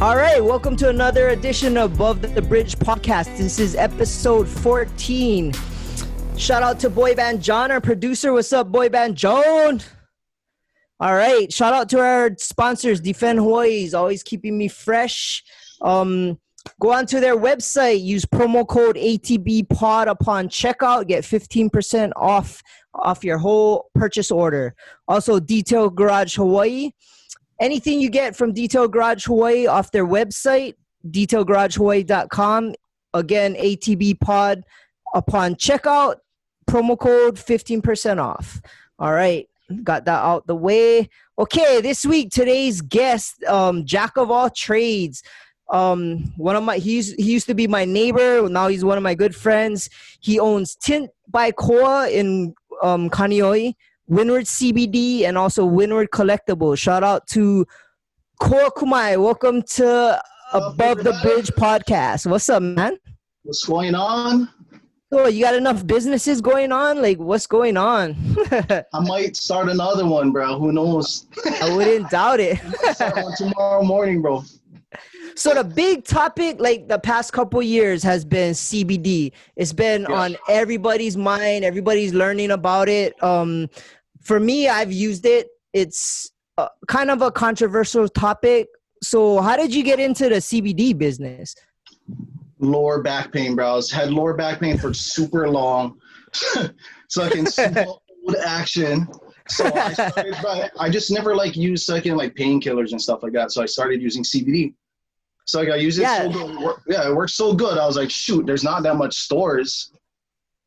All right, welcome to another edition of Above the Bridge podcast. This is episode 14. Shout out to Boy Band John, our producer. What's up, Boy Band John? All right, shout out to our sponsors, Defend Hawaii's, always keeping me fresh. Go onto their website, use promo code ATBpod upon checkout, get 15% off your whole purchase order. Also, Detail Garage Hawaii. Anything you get from Detail Garage Hawaii off their website, detailgaragehawaii.com. Again, ATBpod upon checkout, promo code 15% off. All right, got that out the way. Okay, this week, today's guest, jack of all trades. He used to be my neighbor. Now he's one of my good friends. He owns Tints by Koa in Kaneohe, Windward CBD, and also Windward Collectibles. Shout out to Koa Kumai. Welcome to Above the Bridge podcast. What's up, man? What's going on? So you got enough businesses going on? Like, what's going on? I might start another one, bro. Who knows? I wouldn't doubt it. Start one tomorrow morning, bro. So the big topic, like the past couple years, has been CBD. It's been on everybody's mind. Everybody's learning about it. For me, I've used it. It's kind of a controversial topic. So how did you get into the CBD business? Lower back pain, bro. I had lower back pain for super long. So I can hold action. So I just never used painkillers and stuff like that. So I started using CBD. So I used it so good. Yeah, it worked so good. I was like, shoot, there's not that much stores.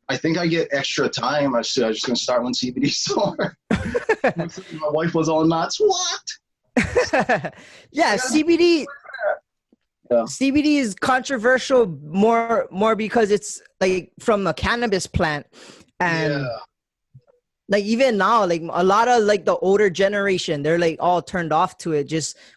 I think I get extra time. I was just going to start one CBD store. My wife was all nuts. What? Yeah, CBD. Yeah. CBD is controversial more because it's like from a cannabis plant. And like even now, like a lot of like the older generation, they're like all turned off to it.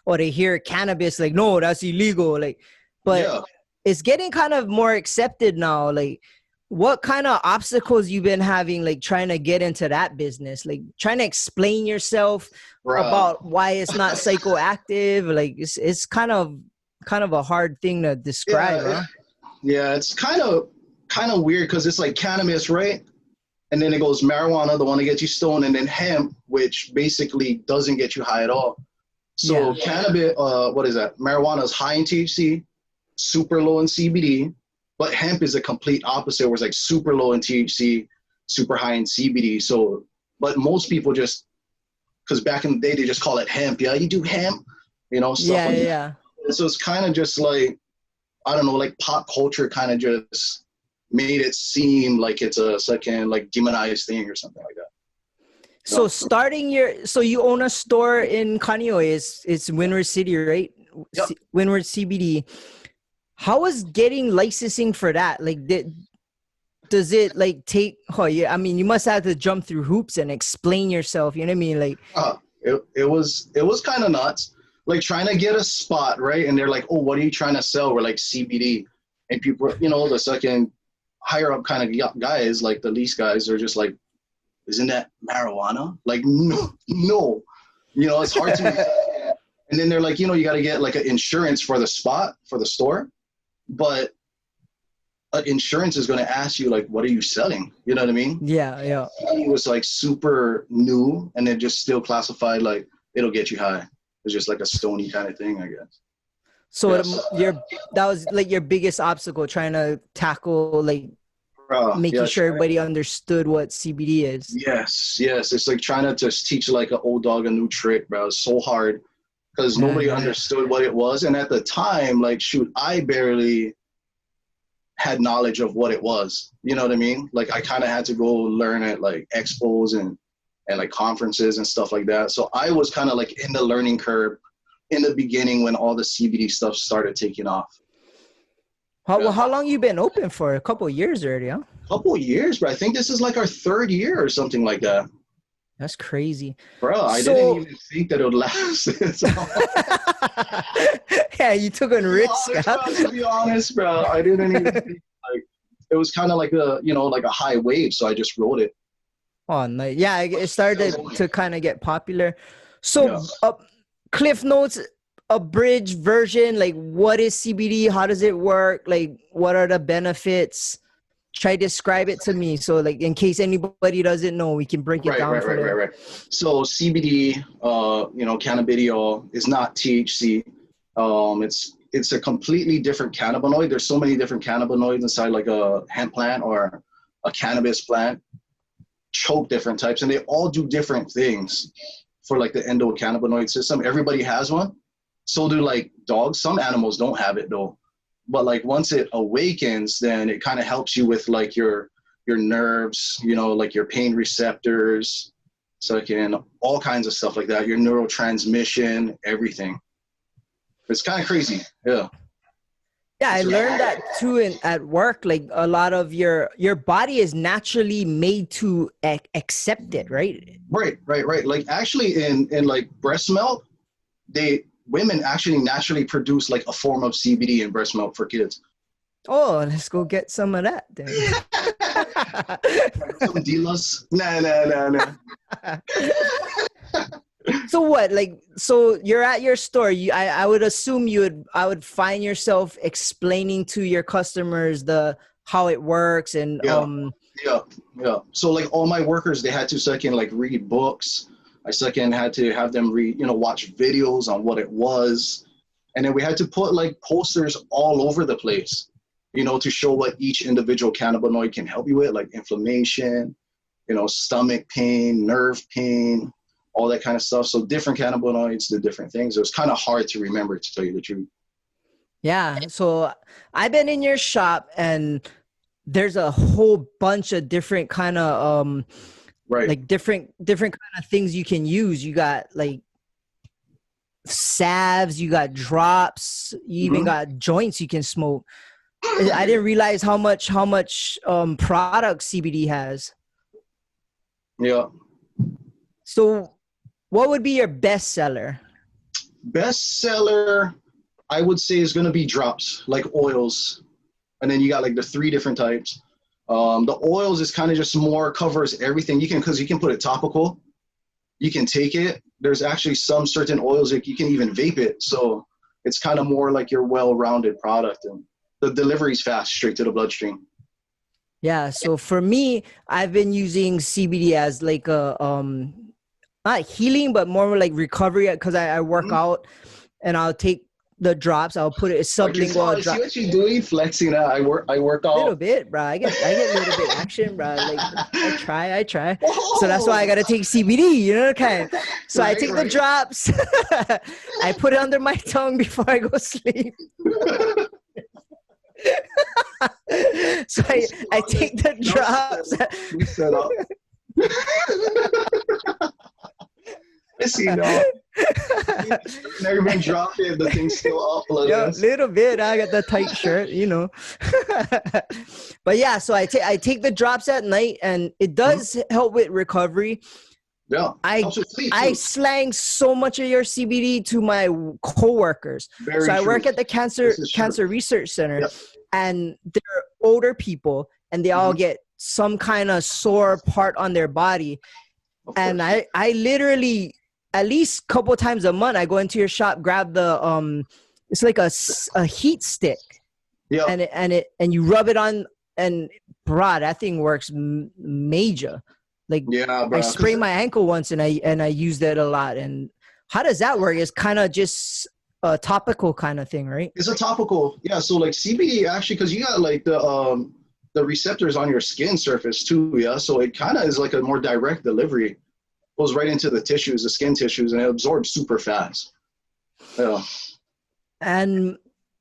Or they hear cannabis, like, no, that's illegal. Like, but it's getting kind of more accepted now. Like, what kind of obstacles you've been having, like trying to get into that business, like trying to explain yourself about why it's not psychoactive? Like it's kind of a hard thing to describe. Huh? Yeah, it's kind of weird because it's like cannabis, right? And then it goes marijuana, the one that gets you stoned, and then hemp, which basically doesn't get you high at all. So cannabis, what is that? Marijuana is high in THC, super low in CBD. But hemp is a complete opposite, where it's like super low in THC, super high in CBD. So, but most people just, because back in the day, they just call it hemp. Yeah, you do hemp, stuff like that. So it's kind of just like, I don't know, like pop culture kind of just made it seem like it's a second, like demonized thing or something like that. So so you own a store in Kaneohe, it's Windward City, right? Yep. Windward CBD. How was getting licensing for that? Like, does it like take? Oh yeah, I mean, you must have to jump through hoops and explain yourself. You know what I mean? Like, it was kind of nuts. Like trying to get a spot, right? And they're like, "Oh, what are you trying to sell?" We're like CBD, and people, the second higher up kind of guys, like the lease guys, are just like, "Isn't that marijuana?" Like, no, it's hard to. And then they're like, you got to get like an insurance for the spot for the store. But insurance is going to ask you, like, what are you selling? You know what I mean? Yeah. It was like super new, and then just still classified like it'll get you high. It's just like a stony kind of thing, I guess. So that was like your biggest obstacle, trying to tackle like making sure everybody understood what CBD is. Yes. It's like trying to just teach like an old dog a new trick, bro. It's so hard. Because nobody understood what it was. And at the time, like, shoot, I barely had knowledge of what it was. You know what I mean? Like, I kind of had to go learn at, like, expos and like, conferences and stuff like that. So I was kind of, like, in the learning curve in the beginning when all the CBD stuff started taking off. How long you been open for? A couple of years already, huh? A couple of years, but I think this is, like, our third year or something like that. That's crazy. Bro, I didn't even think that it would last. Yeah, you took a risk. To be honest, bro, I didn't even think, like, it was kind of like a high wave, so I just rode it. Oh, nice. Yeah, it started to kind of get popular. So, Cliff Notes, abridged version, like what is CBD? How does it work? Like what are the benefits? Try to describe it to me. So like in case anybody doesn't know, we can break it down. Right. So CBD, cannabidiol is not THC. It's a completely different cannabinoid. There's so many different cannabinoids inside like a hemp plant or a cannabis plant, choke different types, and they all do different things for like the endocannabinoid system. Everybody has one. So do like dogs. Some animals don't have it though. But like once it awakens, then it kind of helps you with like your nerves, like your pain receptors, so all kinds of stuff like that, your neurotransmission, everything. It's kind of crazy. Yeah. Yeah, I learned that too at work. Like a lot of your body is naturally made to accept it, right? Right. Like actually in like breast milk, women actually naturally produce like a form of CBD in breast milk for kids. Oh, let's go get some of that then. Some dealers? Nah. So what? Like, so you're at your store. I would assume I would find yourself explaining to your customers how it works and Yeah. So like all my workers, they had to like read books. I had to have them read, watch videos on what it was. And then we had to put like posters all over the place, to show what each individual cannabinoid can help you with, like inflammation, stomach pain, nerve pain, all that kind of stuff. So different cannabinoids do different things. It was kind of hard to remember, to tell you the truth. Yeah. So I've been in your shop and there's a whole bunch of different kind of, right. Like different kind of things you can use. You got like salves, you got drops, you even got joints you can smoke. I didn't realize how much product CBD has. Yeah. So what would be your best seller? Best seller, I would say, is going to be drops, like oils. And then you got like the 3 different types. The oils is kind of just more covers everything. Because you can put it topical. You can take it. There's actually some certain oils that you can even vape it. So it's kind of more like your well-rounded product. And the delivery is fast, straight to the bloodstream. Yeah. So for me, I've been using CBD as like a, not healing, but more like recovery, because I work out and I'll take the drops. I'll put it sublingual. I see what you're doing, flexing out. I work out. A little bit, bro. I get a little bit action, bro. Like I try. So that's why I gotta take CBD, kind. So I take the drops. I put it under my tongue before I go sleep. So I take the drops. We set up. I see now. Never been dropping, the thing's still up. Yeah, little bit. I got the tight shirt, But yeah, so I take the drops at night, and it does help with recovery. Yeah, I slang so much of your CBD to my coworkers. So I work at the Cancer Research Center, and they're older people, and they all get some kind of sore part on their body. And I literally, at least a couple times a month, I go into your shop, grab the it's like a heat stick, and you rub it on, and bro, that thing works major. Like, bro, I sprained my ankle once, and I used it a lot. And how does that work? It's kind of just a topical kind of thing, right? It's a topical, yeah. So like CBD actually, because you got like the receptors on your skin surface too, yeah. So it kind of is like a more direct delivery. It goes right into the tissues, the skin tissues, and it absorbs super fast. Yeah. And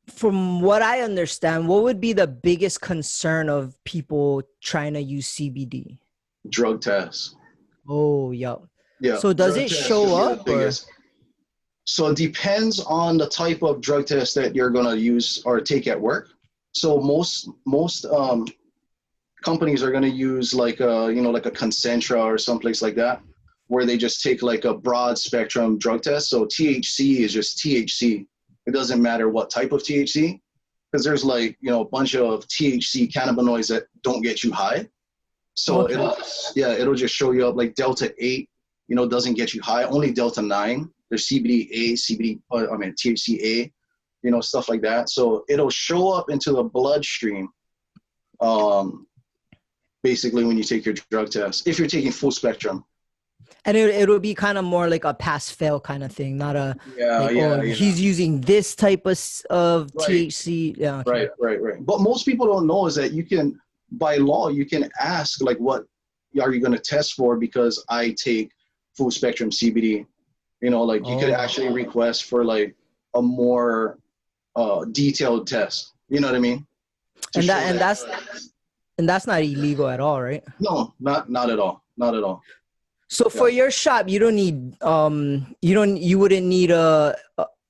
from what I understand, what would be the biggest concern of people trying to use CBD? Drug tests. Oh, yeah. Yeah. So does it show up? So it depends on the type of drug test that you're going to use or take at work. So most companies are going to use like a Concentra or someplace like that, where they just take like a broad spectrum drug test. So THC is just THC. It doesn't matter what type of THC, because there's like, a bunch of THC cannabinoids that don't get you high. So it'll just show you up like Delta 8, doesn't get you high, only Delta 9. there's CBDA, THCA, you know, stuff like that. So it'll show up into the bloodstream, basically when you take your drug test, if you're taking full spectrum. And it would be kind of more like a pass-fail kind of thing, not a he's using this type of THC. Yeah, okay. Right. But most people don't know is that you can, by law, you can ask like, what are you going to test for? Because I take full spectrum CBD. You know, like you could actually request for like a more detailed test. You know what I mean? And that's not illegal at all, right? No, not at all. Not at all. So for your shop, you don't need you wouldn't need a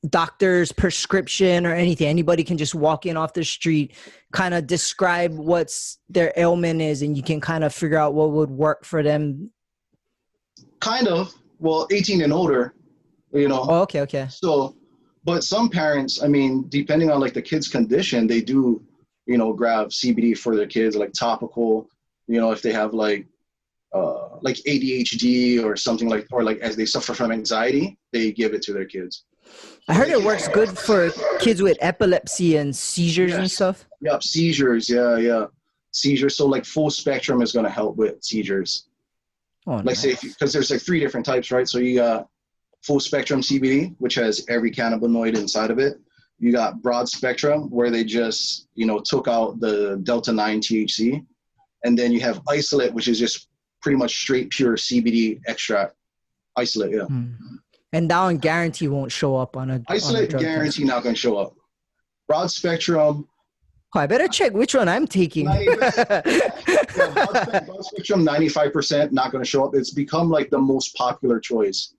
doctor's prescription or anything. Anybody can just walk in off the street, kind of describe what's their ailment is, and you can kind of figure out what would work for them. Kind of. Well, 18 and older, you know. Oh, okay. So, but some parents, I mean, depending on like the kid's condition, they do, you know, grab CBD for their kids, like topical, you know, if they have like ADHD or something like, or like as they suffer from anxiety, they give it to their kids. I heard it works good for kids with epilepsy and seizures and stuff. Yep, seizures. Yeah. Seizures. So like full spectrum is going to help with seizures. Oh, like nice. say, because there's like 3 different types, right? So you got full spectrum CBD, which has every cannabinoid inside of it. You got broad spectrum, where they just, you know, took out the Delta 9 THC. And then you have isolate, which is just pretty much straight pure CBD extract. Isolate, yeah. And that one guarantee won't show up on a isolate. Guarantee not going to show up. Broad spectrum. Oh, I better check which one I'm taking. Broad spectrum, 95% not going to show up. It's become like the most popular choice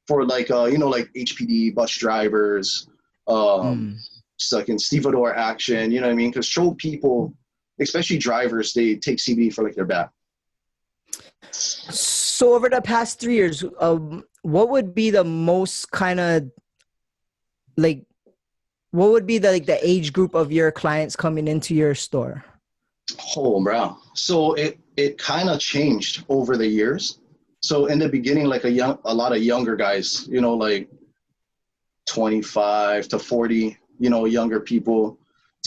for like you know, like HPD bus drivers, stuck in stevedore action. You know what I mean? Because show people, especially drivers, they take CBD for like their back. So over the past 3 years, what would be the most kind of like, what would be the age group of your clients coming into your store? Oh, bro. So it kind of changed over the years. So in the beginning, like a lot of younger guys, you know, like 25 to 40, you know, younger people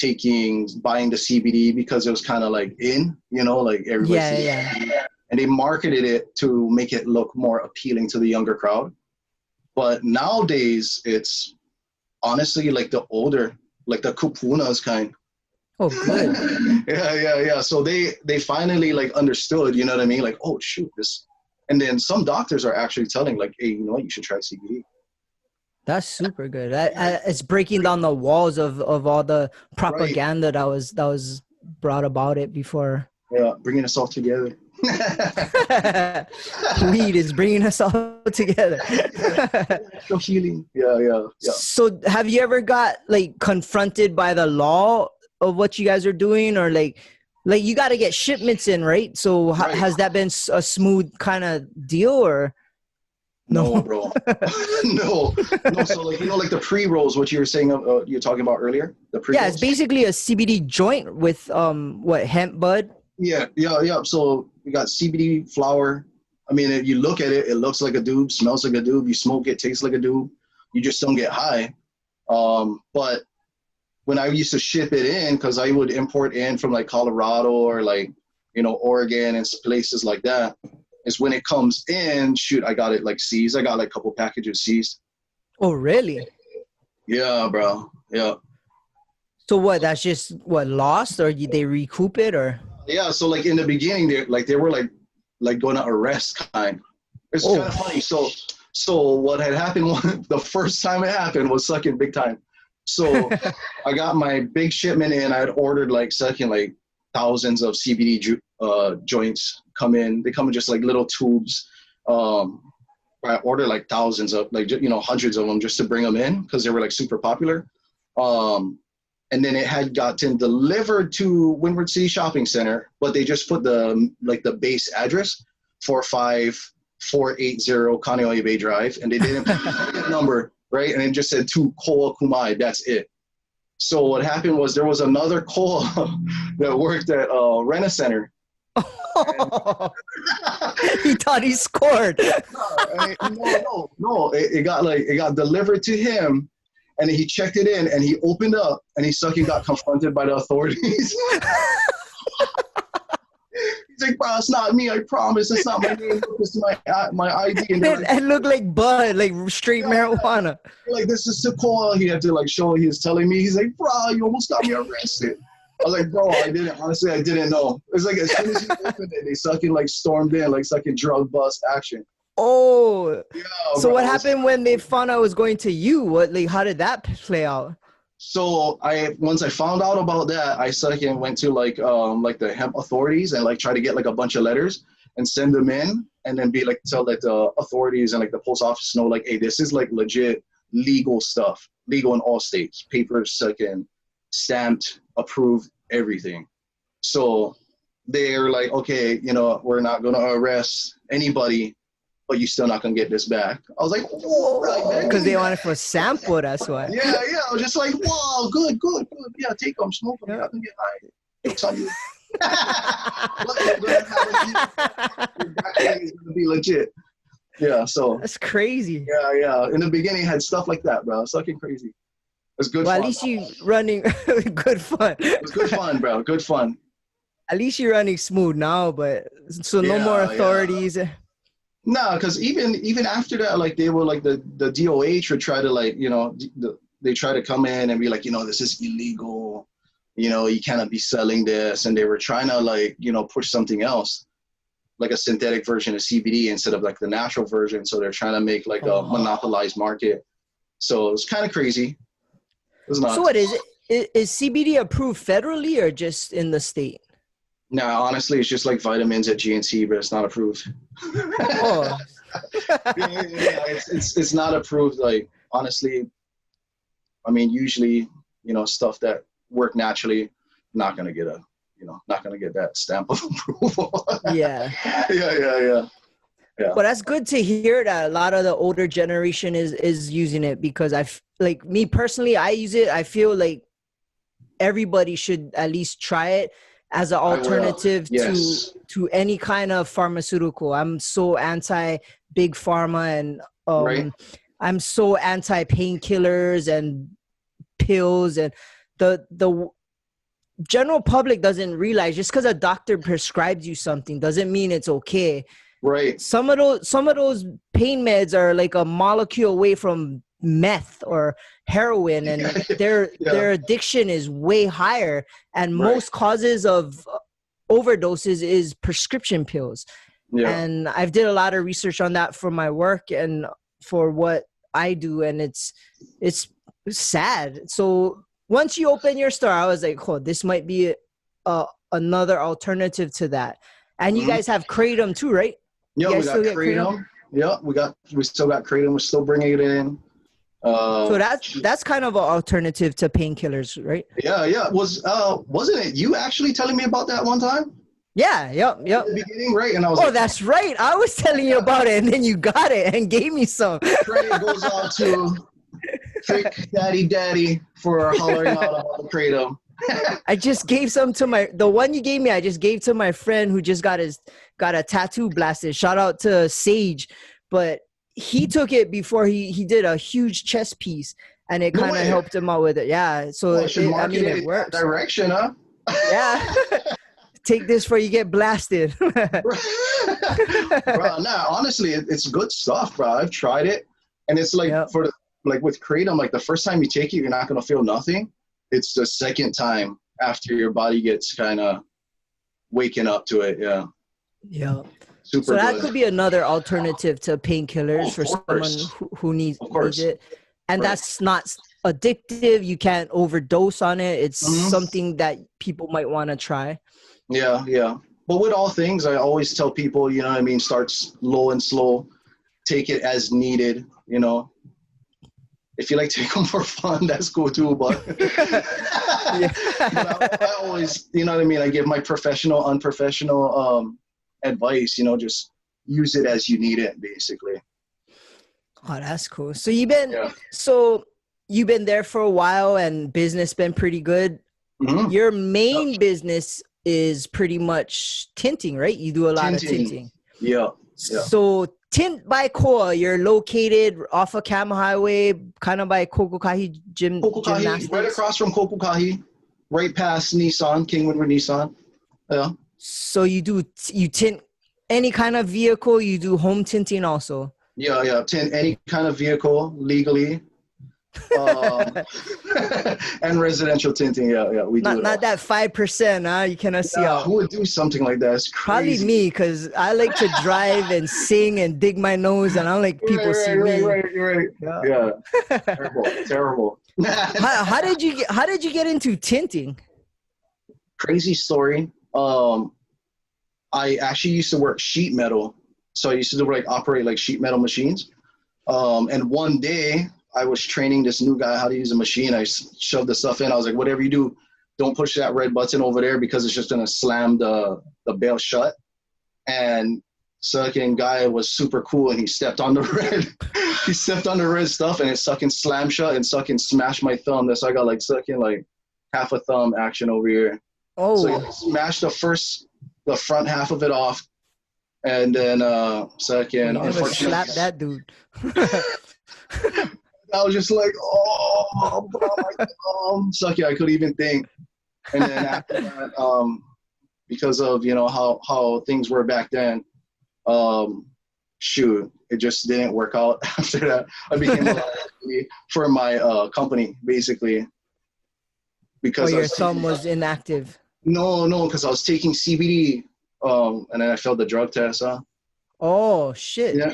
buying the CBD because it was kind of like in, you know, like everybody. Yeah. And they marketed it to make it look more appealing to the younger crowd. But nowadays, it's honestly like the older, like the kupunas kind. Oh, good. Yeah. So they finally like understood, you know what I mean? Like, oh, shoot, this. And then some doctors are actually telling like, hey, you know what, you should try CBD. That's super good. It's breaking down the walls of all the propaganda that was brought about it before. Yeah, bringing us all together. Weed is bringing us all together. Healing. Yeah. So have you ever got like confronted by the law of what you guys are doing, or like you got to get shipments in, right? So has that been a smooth kind of deal, or no, bro? no. So like, you know, like the pre-rolls, what you were saying, you're talking about earlier, the pre-rolls? Yeah, it's basically a CBD joint with hemp bud. Yeah. So we got CBD flower. I mean, if you look at it, it looks like a doob, smells like a doob. You smoke it, tastes like a doob. You just don't get high. But when I used to ship it in, because I would import in from like Colorado or like, you know, Oregon and places like that, is when it comes in, shoot, I got it like seized. I got like a couple packages seized. Oh, really? Yeah, bro. Yeah. So what? That's just lost, or did they recoup it, or? Yeah, so like in the beginning, they were like going to arrest kind. It's kind of funny. So what had happened the first time it happened was sucking big time. So I got my big shipment in. I had ordered like sucking like thousands of CBD joints come in. They come in just like little tubes. I ordered like thousands of like, you know, hundreds of them just to bring them in because they were like super popular. And then it had gotten delivered to Windward City Shopping Center, but they just put the base address 45480 Kaneohe Bay Drive, and they didn't put the number, right? And it just said to Koa Kumai. That's it. So what happened was there was another Koa that worked at Rena Center. He thought he scored. No. It got delivered to him, and he checked it in, and he opened up, and he sucking got confronted by the authorities. He's like, bro, it's not me. I promise, it's not my name. It's my ID. And it looked like bud, like straight marijuana. Like, this is Koa. He had to like show. He was telling me. He's like, bro, you almost got me arrested. I was like, bro, I didn't know. It's like as soon as he opened it, they sucking like stormed in, like sucking drug bust action. Oh, yeah. So bro, what happened when they found out it was going to you? How did that play out? So once I found out about that, I went to like the hemp authorities and like try to get like a bunch of letters and send them in, and then be like tell that the authorities and like the post office know like, hey, this is like legit legal stuff, legal in all states, papers second, stamped, approved, everything. So they're like, okay, we're not gonna arrest anybody, but you're still not gonna get this back. I was like, whoa, because they wanted for a sample. That's why. Yeah. I was just like, whoa, good. Yeah, take them, smoke them. Yeah. I can get high. Jokes on you. It's gonna be legit. Yeah. So that's crazy. Yeah. In the beginning, had stuff like that, bro. It's fucking crazy. It's good. Well, fun. At least you running good fun. It's good fun, bro. Good fun. At least you're running smooth now, but so no more authorities. Yeah. No, because even after that, like they were like the DOH would try to like they try to come in and be like, this is illegal, you cannot be selling this, and they were trying to like push something else, like a synthetic version of CBD instead of like the natural version. So they're trying to make like a monopolized market. So it's kind of crazy. It's not. So what is it? Is CBD approved federally or just in the state? No, honestly, it's just like vitamins at GNC, but it's not approved. Oh. It's not approved. Like, honestly, I mean, usually, stuff that work naturally, not gonna get that stamp of approval. Yeah. Yeah. Well, that's good to hear that a lot of the older generation is using it, because like me personally, I use it. I feel like everybody should at least try it as an alternative to any kind of pharmaceutical. I'm so anti big pharma, and right. I'm so anti painkillers and pills, and the general public doesn't realize just because a doctor prescribes you something doesn't mean it's okay. Right. Some of those pain meds are like a molecule away from meth or heroin, and their addiction is way higher, and most causes of overdoses is prescription pills. And I've did a lot of research on that for my work and for what I do, and it's sad. So once you open your store, I was like, oh, this might be another alternative to that. And you guys have Kratom too, right? Yeah, we got Kratom. Yeah, we still got Kratom. We're still bringing it in. So that's kind of an alternative to painkillers, right? Yeah. Wasn't it you actually telling me about that one time? Yeah, yep. At the beginning, right? And I was that's right. I was telling you about it, and then you got it and gave me some. Credit goes out to Trick Daddy for hollering out about the Kratom. I just gave some to the one you gave me. I just gave to my friend who just got a tattoo blasted. Shout out to Sage, but he took it before he did a huge chest piece, and it kind of helped him out with it. Yeah, so it works. Direction, huh? Yeah. Take this before you get blasted. Bro, honestly, it's good stuff, bro. I've tried it, and it's like with Kratom, like the first time you take it, you're not gonna feel nothing. It's the second time after your body gets kind of waking up to it. Yeah. Yeah. Super so that good. Could be another alternative to painkillers for someone who needs it. And that's not addictive. You can't overdose on it. It's something that people might want to try. Yeah. But with all things, I always tell people, start low and slow. Take it as needed, If you like to take them for fun, that's cool too. But, but I always, I give my professional, unprofessional advice, just use it as you need it, basically. Oh, that's cool. So you've been there for a while, and business been pretty good. Mm-hmm. Your main business is pretty much tinting, right? You do a lot of tinting. Yeah. So Tint by Koa, you're located off of Cam Highway, kind of by Kokukahi Kokukahi, right across from Kokukahi, right past Nissan, King Windward Nissan. Yeah. So you tint any kind of vehicle, you do home tinting also. Yeah. Tint any kind of vehicle legally. And residential tinting, we do it Not that 5%, you cannot see out. Who would do something like that? It's crazy. Probably me, because I like to drive and sing and dig my nose, and I don't like people see me. Right. Yeah. Terrible. How did you get into tinting? Crazy story. I actually used to work sheet metal, so I used to operate like sheet metal machines. And one day I was training this new guy how to use a machine. I shoved the stuff in. I was like, whatever you do, don't push that red button over there because it's just going to slam the bale shut. And sucking guy was super cool, and he stepped on the red. He stepped on the red stuff, and it sucking slammed shut and sucking smashed my thumb. So I got like half a thumb action over here. Oh. So he smashed the front half of it off. And then unfortunately, slap that dude. I was just like, oh, bro, sucky. I couldn't even think. And then after that, because of how things were back then, it just didn't work out. After that, I became a liability for my company, basically. Because your thumb was inactive. No, because I was taking CBD, and then I failed the drug test. Oh shit! Yeah.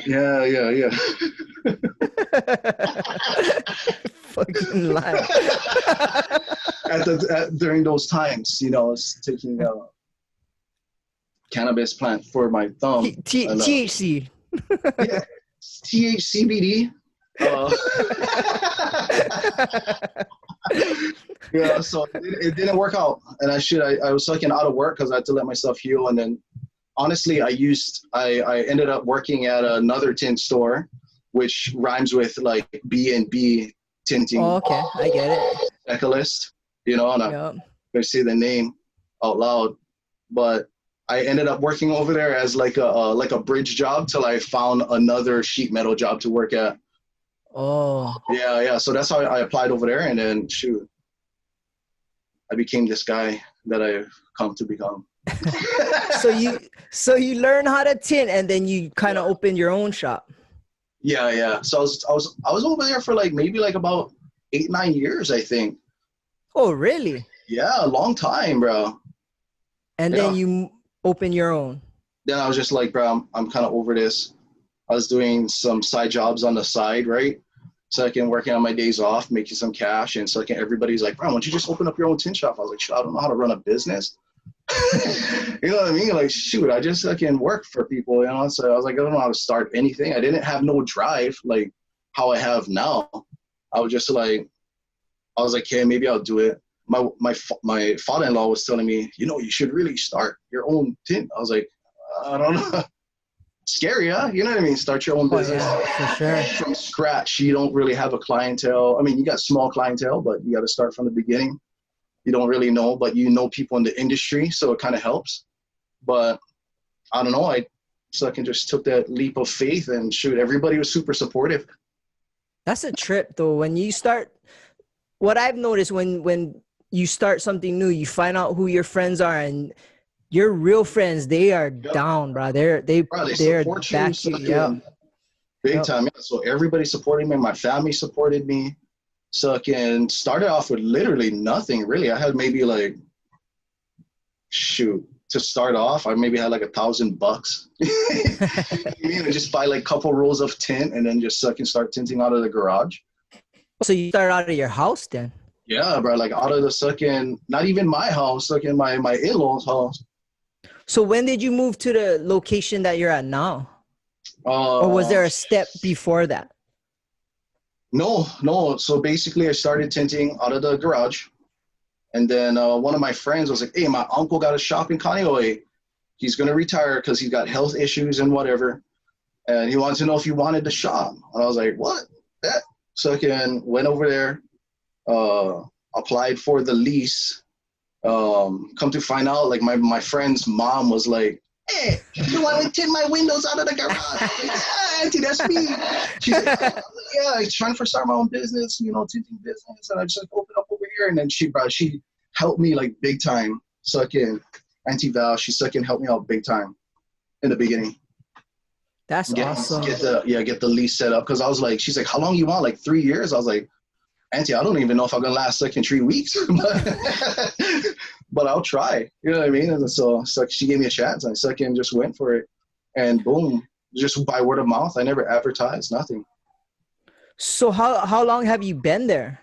Fucking lie. During those times, I was taking cannabis plant for my thumb. THC. Yeah, THCBD. Yeah, so it didn't work out, and I was fucking out of work because I had to let myself heal, and then. Honestly, I ended up working at another tint store, which rhymes with like B&B tinting. Oh, okay, I get it. Specialist, and I'm going to say the name out loud, but I ended up working over there as like a bridge job till I found another sheet metal job to work at. Oh. Yeah. So that's how I applied over there, and then I became this guy that I've come to become. So you learn how to tint, and then you kind of open your own shop. Yeah. So I was over there for maybe about 8-9 years, I think. Oh, really? Yeah, a long time, bro. And then you open your own. Then I was just like, bro, I'm kind of over this. I was doing some side jobs on the side, right? So I can working on my days off, making some cash, and so everybody's like, bro, why don't you just open up your own tint shop? I was like, I don't know how to run a business. You know what I mean? Like, shoot, I just can work for people, So I was like, I don't know how to start anything. I didn't have no drive like how I have now. I was just like, hey, maybe I'll do it. My father-in-law was telling me, you should really start your own tint. I was like, I don't know. Scary, huh? You know what I mean? Start your own business for sure. From scratch. You don't really have a clientele. I mean, you got small clientele, but you got to start from the beginning. You don't really know, but you know people in the industry, so it kind of helps. But I don't know. I just took that leap of faith, and everybody was super supportive. That's a trip, though. When you start, what I've noticed when you start something new, you find out who your friends are, and your real friends, they are down, bro. They're back you. Yeah. Big time. Yeah. So everybody supported me. My family supported me. So I started off with literally nothing, really. I had maybe to start off, I maybe had $1,000. Just buy a couple rolls of tint, and then just start tinting out of the garage. So you started out of your house then? Yeah, bro. Out of the not even my house, my in-laws' house. So when did you move to the location that you're at now? Or was there a step before that? No. So basically, I started tinting out of the garage. And then one of my friends was like, hey, my uncle got a shop in Kaneohe. He's going to retire because he's got health issues and whatever. And he wanted to know if you wanted the shop. And I was like, what? That? So I went over there, applied for the lease. Come to find out, my friend's mom was hey, you want to tint my windows out of the garage? I'm like, yeah, Auntie, that's me. She's like, oh. Yeah, I'm trying to start my own business, tinting business. And I just open up over here. And then she helped me like big time. Suck in. Auntie Val, she helped me out big time in the beginning. That's awesome. Get the lease set up. Cause I was like, she's like, how long you want? Like 3 years? I was like, Auntie, I don't even know if I'm gonna last 3 weeks. But I'll try. You know what I mean? And so she gave me a chance. And I just went for it. And boom, just by word of mouth. I never advertised, nothing. So how long have you been there?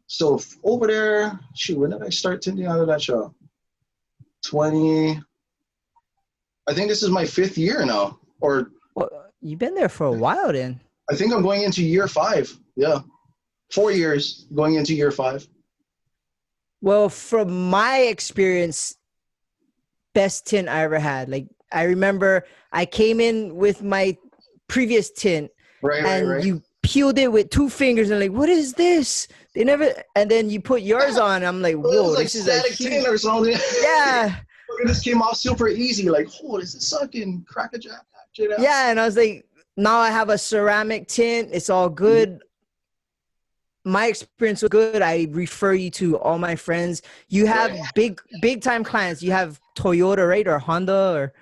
So over there, when did I start tinting out of that shop? 20. I think this is my 5th year now. Well, you've been there for a while then. I think I'm going into year 5. Yeah. 4 years going into year 5. Well, from my experience, best tint I ever had. Like, I remember I came in with my previous tint, right. You peeled it with 2 fingers and like, what is this? They never, and then you put yours on. I'm like, whoa, this is like tint or something. Yeah. It just came off super easy. Like, oh, this is sucking crackerjack. Yeah, and I was like, now I have a ceramic tint. It's all good. Mm-hmm. My experience was good. I refer you to all my friends. You have big time clients. You have Toyota, right? Or Honda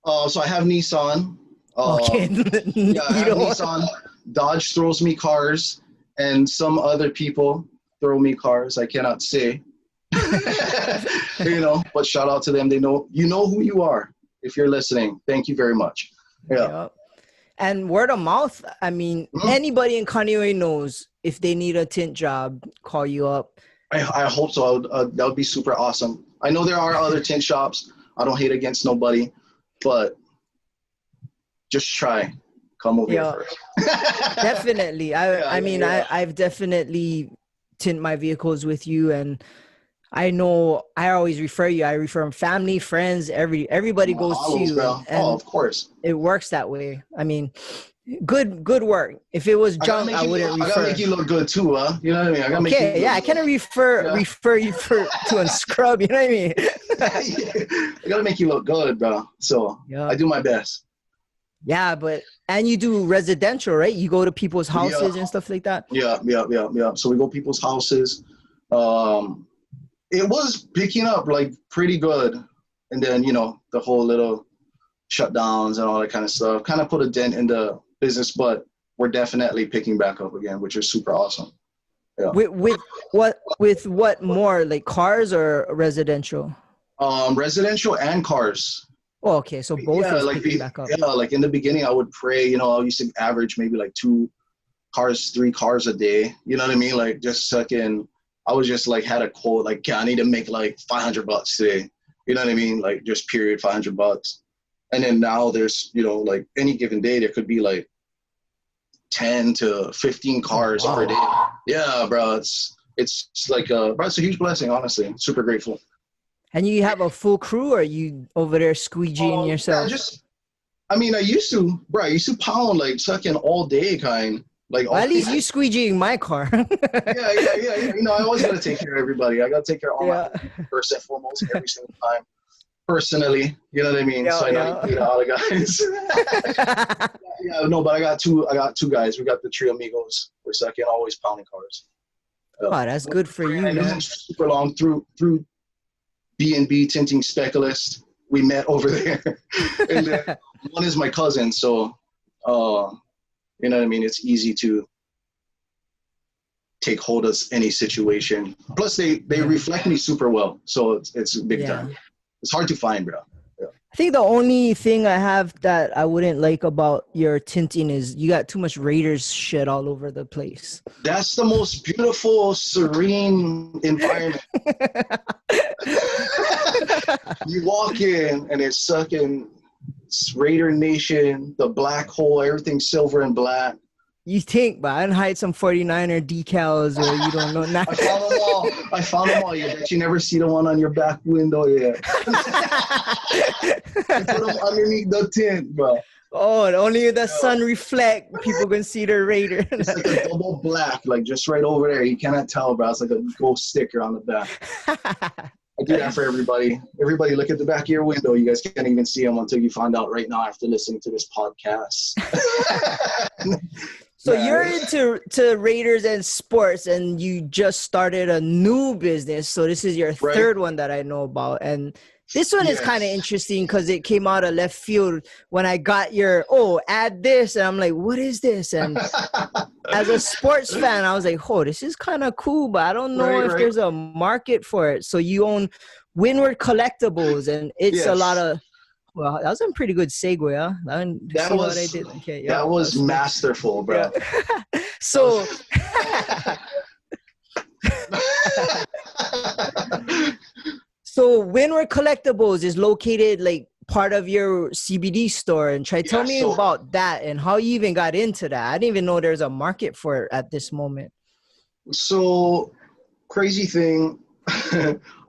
or so I have Nissan. Okay. Yeah, I have Nissan. Dodge throws me cars, and some other people throw me cars. I cannot say. But shout out to them. They know who you are. If you're listening, thank you very much. Yeah. Yep. And word of mouth, I mean, anybody in Kaneohe knows if they need a tint job, call you up. I hope so. That would be super awesome. I know there are other tint shops. I don't hate against nobody, but just try. Come over here first. Definitely. I've definitely tint my vehicles with you, and I know I always refer you. I refer family, friends, everybody goes to you. And of course. It works that way. I mean, good work. If it was junk, I wouldn't refer. I gotta make you look good too, huh? You know what I mean? I gotta make you I can't refer you to unscrub, you know what I mean? I gotta make you look good, bro. So I do my best. Yeah, and you do residential, right? You go to people's houses and stuff like that? Yeah. So we go to people's houses. It was picking up like pretty good. And then, the whole little shutdowns and all that kind of stuff kind of put a dent in the business, but we're definitely picking back up again, which is super awesome. Yeah. With what more, like cars or residential? Residential and cars. Oh, okay. So both is picking back up. Yeah, like in the beginning I would pray, I used to average maybe like 3 cars a day. You know what I mean? Like just I was just like had a quote like, I need to make like $500 today. You know what I mean? Like just period $500. And then now there's, like any given day there could be like 10 to 15 cars per day. Yeah, bro. It's like it's a huge blessing, honestly. Super grateful. And you have a full crew, or are you over there squeegeeing yourself? I used to pound like sucking all day kind. Like at least you squeegeeing my car. yeah. I always gotta take care of everybody. I gotta take care of all my first and foremost every single time. Personally, you know what I mean? So I know you all the guys. But I got two guys. We got the three amigos. We're second, always pounding cars. Oh, that's good for you, man. Super long through B&B tinting specialist. We met over there. And then one is my cousin, so you know what I mean? It's easy to take hold of any situation. Plus, they reflect me super well, so it's big time. It's hard to find, bro. Yeah. I think the only thing I have that I wouldn't like about your tinting is you got too much Raiders shit all over the place. That's the most beautiful, serene environment. You walk in and it's sucking Raider Nation, the black hole, everything silver and black. You think, but I didn't hide some 49er decals or you don't know nothing. I found them all. You bet you never see the one on your back window yet. I put them underneath the tint, bro. Oh, and only if the sun reflect, people can see the Raider. It's like a double black, like just right over there. You cannot tell, bro. It's like a gold sticker on the back. I do that for everybody. Everybody look at the back of your window. You guys can't even see them until you find out right now after listening to this podcast. So you're into Raiders and sports, and you just started a new business. So this is your third one that I know about. And this one is kind of interesting because it came out of left field when I got your, add this. And I'm like, what is this? And as a sports fan, I was like, this is kind of cool, but I don't know if there's a market for it. So you own Windward Collectibles, and it's a lot of, well, that was a pretty good segue, huh? That was what I did. Okay, that was masterful, bro. Yeah. So, so Windward Collectibles is located like part of your CBD store, and tell me about that and how you even got into that. I didn't even know there's a market for it at this moment. So, crazy thing,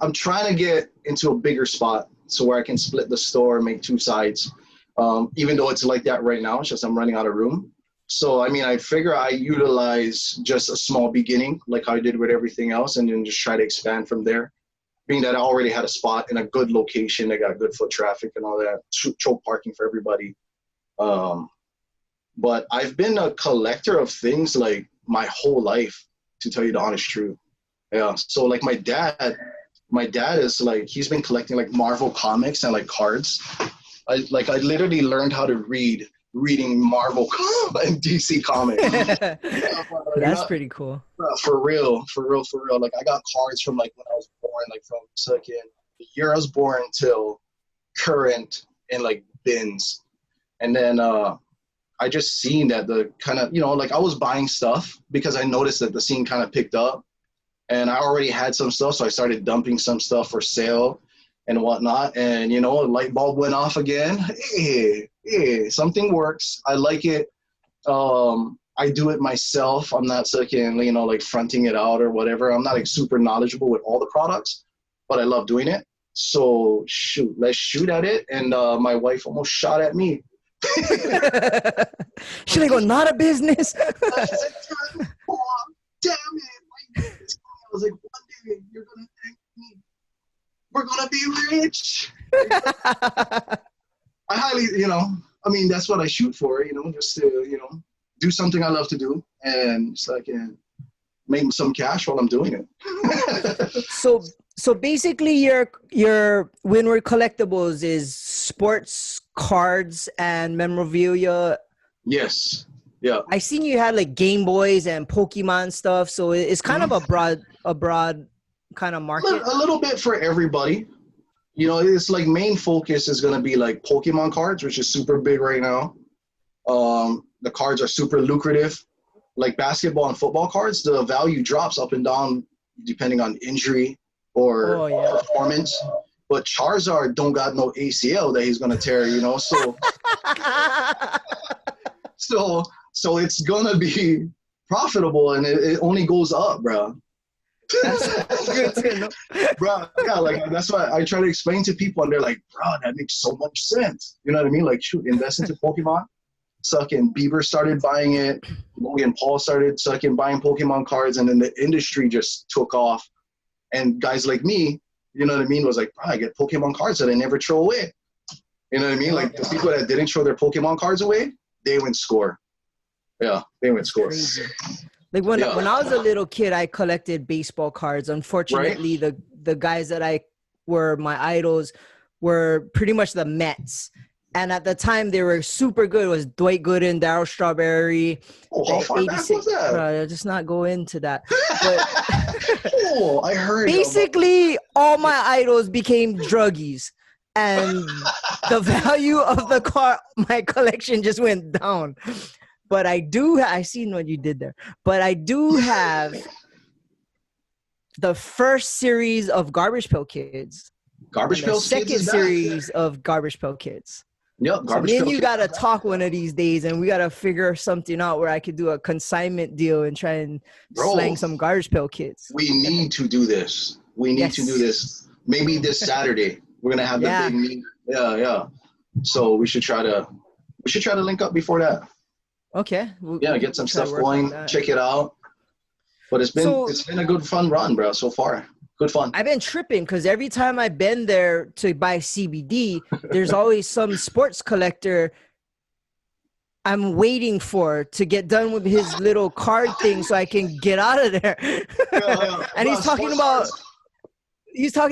I'm trying to get into a bigger spot so where I can split the store, make two sides. Even though it's like that right now, it's just I'm running out of room. So, I mean, I figure I utilize just a small beginning like I did with everything else, and then just try to expand from there. Being that I already had a spot in a good location, I got good foot traffic and all that, choke parking for everybody. But I've been a collector of things like my whole life, to tell you the honest truth. Yeah. So like my dad is like, he's been collecting like Marvel comics and like cards. I literally learned how to reading Marvel and DC comics. That's pretty cool. For real. Like I got cards from like when I was born, like from the year I was born till current in like bins. And then I just seen that the kind of, like I was buying stuff because I noticed that the scene kind of picked up, and I already had some stuff. So I started dumping some stuff for sale and whatnot. And, a light bulb went off again. Hey, something works. I like it. I do it myself. I'm not like fronting it out or whatever. I'm not like super knowledgeable with all the products, but I love doing it. So let's shoot at it. And my wife almost shot at me. She's like, not a business. Damn it. I was like, one day you're going to thank me. We're going to be rich. I highly, that's what I shoot for, just to, do something I love to do, and so I can make some cash while I'm doing it. So basically your Windward Collectibles is sports cards and memorabilia. Yes. Yeah. I seen you had like Game Boys and Pokemon stuff, so it's kind of a broad kind of market. A little bit for everybody. It's like main focus is going to be like Pokemon cards, which is super big right now. The cards are super lucrative. Like basketball and football cards, the value drops up and down depending on injury or performance. But Charizard don't got no ACL that he's going to tear, so it's going to be profitable, and it only goes up, bro. That's good to know. Bro, yeah, like that's why I try to explain to people, and they're like, bro, that makes so much sense. You know what I mean? Like, invest into Pokemon. Bieber started buying it. Logan Paul started buying Pokemon cards, and then the industry just took off. And guys like me, you know what I mean, was like, bro, I get Pokemon cards that I never throw away. You know what I mean? Like the people that didn't throw their Pokemon cards away, they went score. Yeah, they went score. Crazy. Like when I was a little kid, I collected baseball cards. Unfortunately, the guys that were my idols were pretty much the Mets. And at the time, they were super good. It was Dwight Gooden, Darryl Strawberry. How far back was that? I'll just not go into that. But I heard. Basically, all my idols became druggies. And the value of my collection just went down. But I seen what you did there. But I do have the first series of Garbage Pail Kids. Garbage Pail Kids. Second series of Garbage Pail Kids. Yep. So me and you gotta talk one of these days, and we gotta figure something out where I could do a consignment deal and try and slang some Garbage Pail Kids. We need to do this. To do this. Maybe this Saturday we're gonna have the big meet. Yeah. So we should try to link up before that. Okay. Get some stuff going. Check it out. But it's been a good fun run, bro, so far. Good fun. I've been tripping because every time I've been there to buy CBD, there's always some sports collector I'm waiting for to get done with his little card thing so I can get out of there. And he's talking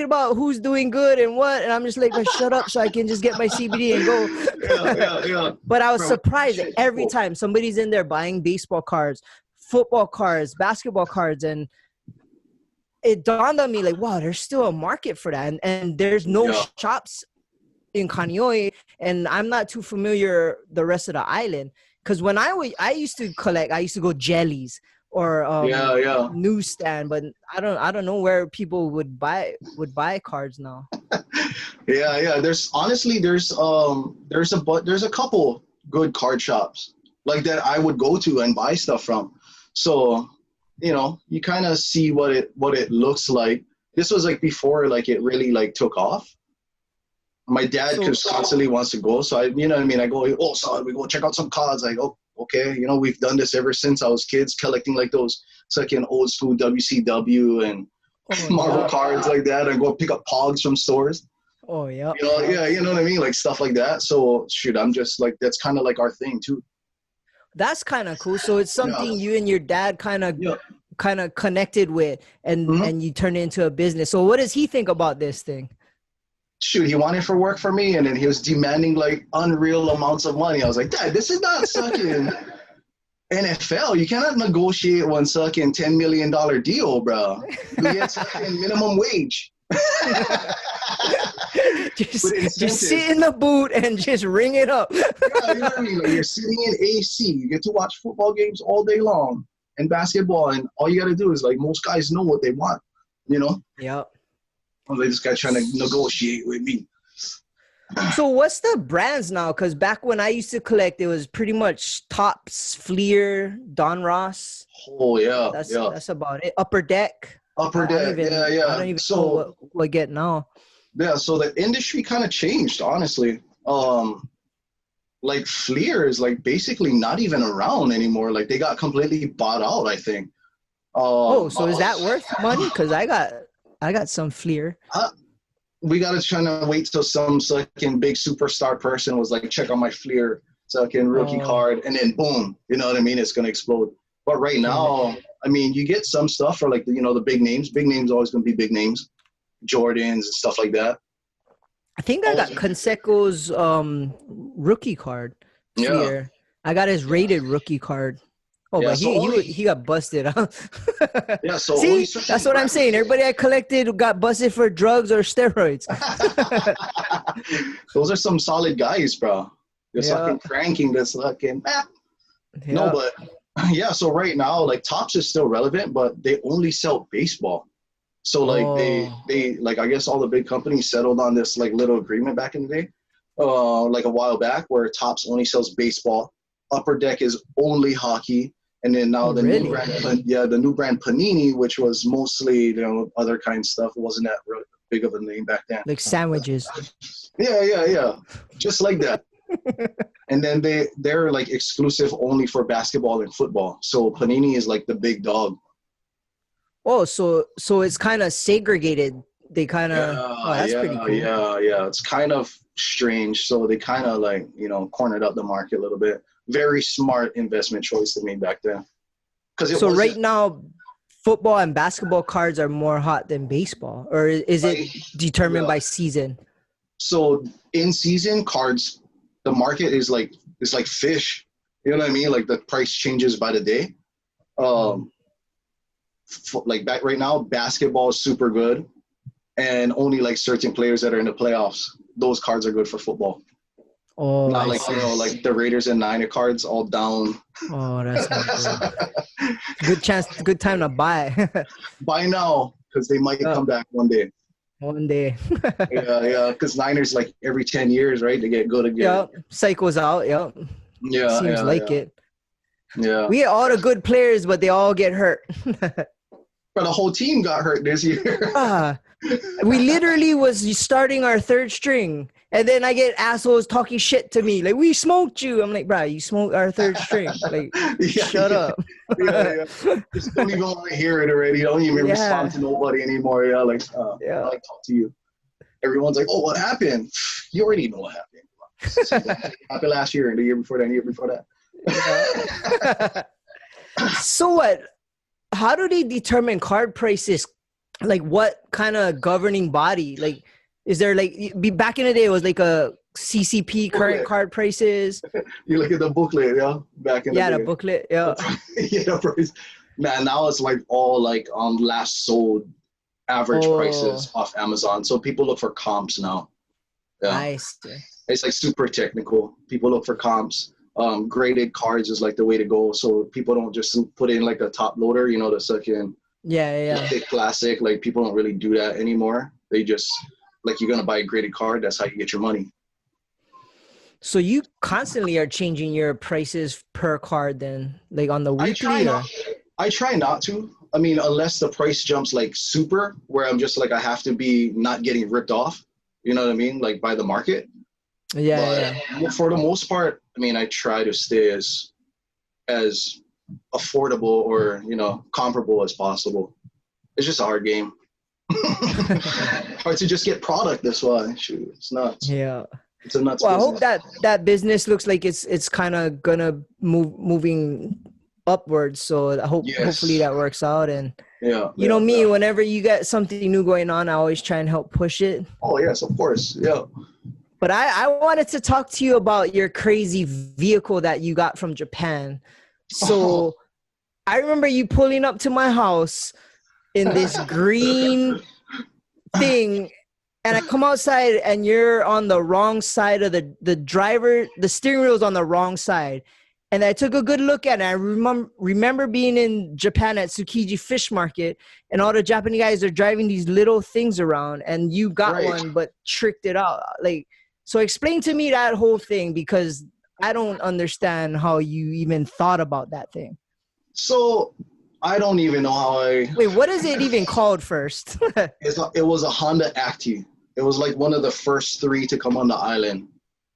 about who's doing good and what, and I'm just like, shut up so I can just get my CBD and go. But I was surprised that every time somebody's in there buying baseball cards, football cards, basketball cards, and it dawned on me like, wow, there's still a market for that, and there's no shops in Kaneohe, and I'm not too familiar the rest of the island, because when I used to collect, I used to go jellies or newsstand, but I don't know where people would buy cards now. There's a couple good card shops like that I would go to and buy stuff from. So you kind of see what it looks like. This was like before like it really like took off. My dad constantly wants to go, so I go, oh, son, we go check out some cards. Like, oh, okay, we've done this ever since I was kids, collecting like those second old school WCW and Marvel cards like that, and go pick up pogs from stores. Oh yeah. You know what I mean, like stuff like that. So shoot, I'm just like, that's kind of like our thing too. That's kind of cool. So it's something you and your dad kind of connected with, and you turned it into a business. So what does he think about this thing? Shoot, he wanted for work for me, and then he was demanding like unreal amounts of money. I was like, Dad, this is not sucking NFL. You cannot negotiate one sucking $10 million deal, bro. You get sucking minimum wage. just sit in the booth and just ring it up. You know what I mean? Like, you're sitting in AC. You get to watch football games all day long and basketball, and all you got to do is like, most guys know what they want, Yep. I was like, this guy trying to negotiate with me. So what's the brands now? Because back when I used to collect, it was pretty much Topps, Fleer, Don Ross. Oh yeah, that's about it. Upper Deck. I don't even know what I get now. Yeah, so the industry kind of changed, honestly. Like Fleer is like basically not even around anymore. Like they got completely bought out, I think. So is that worth money? Because I got some Fleer. We got to try to wait till some second big superstar person was like, check out my Fleer second rookie card, and then boom, you know what I mean? It's going to explode. But right now, I mean, you get some stuff for like, the big names. Big names always going to be big names. Jordans and stuff like that. I think I got Canseco's rookie card. Fleer. Yeah. I got his rated rookie card. Oh, yeah, but he got busted, huh? Yeah, so see, that's what I'm saying. Everybody I collected got busted for drugs or steroids. Those are some solid guys, bro. They're fucking cranking this fucking. No, but so right now, like Topps is still relevant, but they only sell baseball. So like they like, I guess all the big companies settled on this like little agreement back in the day, like a while back, where Topps only sells baseball. Upper Deck is only hockey. And then now the new brand Panini, which was mostly other kind of stuff. It wasn't that really big of a name back then. Like sandwiches. Yeah, just like that. And then they're like exclusive only for basketball and football. So Panini is like the big dog. Oh, so it's kind of segregated. They kind of that's pretty cool. Yeah. It's kind of strange. So they kind of like cornered up the market a little bit. Very smart investment choice they made back then. So right now, football and basketball cards are more hot than baseball, or is it determined by season? So in season cards, the market is like fish. You know what I mean? Like the price changes by the day. Like back right now, basketball is super good, and only like certain players that are in the playoffs, those cards are good for football. Oh, not like like the Raiders and Niner cards all down. Oh, that's not good. Good time to buy. Buy now, because they might come back one day. One day. Yeah. Because Niners like every 10 years, right? They get good again. Yeah, cycles out. Yeah. Yeah. Seems like it. Yeah. We had all the good players, but they all get hurt. But the whole team got hurt this year. We literally was starting our third string, and then I get assholes talking shit to me like, "We smoked you." I'm like, "Bro, you smoked our third string. Like, shut up." Yeah. Just don't even want to hear it already. Don't even respond to nobody anymore. Yeah, like, I like talk to you. Everyone's like, "Oh, what happened?" You already know what happened. It happened last year and the year before that, and the year before that. So what? How do they determine card prices? Like, what kind of governing body? Like, is there like back in the day it was like a CCP current card prices? You look at the booklet, back in the day. The booklet, the price. Man, now it's like all like on last sold average prices off Amazon. So people look for comps now. Yeah. Nice. It's like super technical. People look for comps. Graded cards is like the way to go. So people don't just put in like a top loader, the second. Big classic. Like people don't really do that anymore. They just like, you're gonna buy a graded card. That's how you get your money. So you constantly are changing your prices per card, then, like on the weekly. I try not to. I mean, unless the price jumps like super, where I'm just like I have to be not getting ripped off. You know what I mean? Like by the market. But for the most part, I mean, I try to stay as affordable or comparable as possible. It's just a hard game. Hard to just get product this way. Shoot, it's nuts. It's a nuts business. I hope that business looks like it's kind of gonna moving upwards. So hopefully that works out. And you know me, whenever you get something new going on, I always try and help push it. Oh yes, of course. But I wanted to talk to you about your crazy vehicle that you got from Japan. So I remember you pulling up to my house in this green thing, and I come outside and you're on the wrong side of the steering wheel's on the wrong side. And I took a good look at it. I remember being in Japan at Tsukiji Fish Market, and all the Japanese guys are driving these little things around, and you got one but tricked it out. Like, so explain to me that whole thing, because I don't understand how you even thought about that thing. So I don't even know how Wait, what is it even called first? It was a Honda Acti. It was like one of the first 3 to come on the island.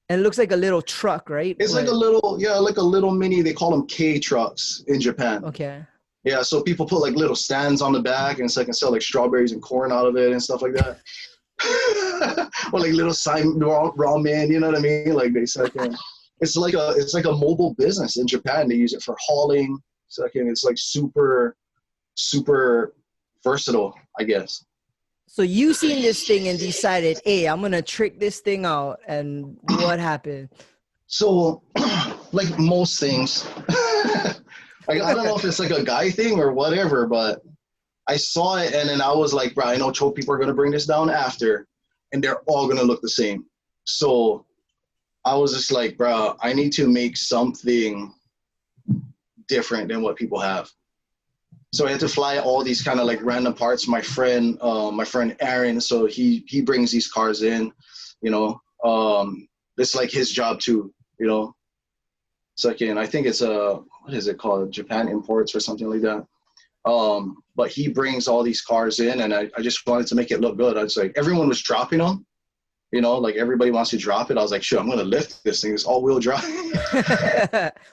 And it looks like a little truck, right? It's like a little mini. They call them K trucks in Japan. Okay. Yeah, so people put like little stands on the back, and so I can sell like strawberries and corn out of it and stuff like that. Or like little ramen, you know what I mean? Like they second. It's like a mobile business in Japan. They use it for hauling. Second, it's like super, super versatile, I guess. So you seen this thing and decided, hey, I'm going to trick this thing out. And what happened? So, like most things, like, I don't know if it's like a guy thing or whatever, but I saw it and then I was like, bro, I know Cho people are going to bring this down after, and they're all going to look the same. So I was just like, bro, I need to make something different than what people have. So I had to fly all these kind of like random parts. My friend Aaron, so he brings these cars in, it's like his job too, So again, I think it's what is it called? Japan Imports or something like that. But he brings all these cars in, and I just wanted to make it look good. I was like, everyone was dropping them, like everybody wants to drop it. I was like, sure, I'm going to lift this thing. It's all-wheel drive.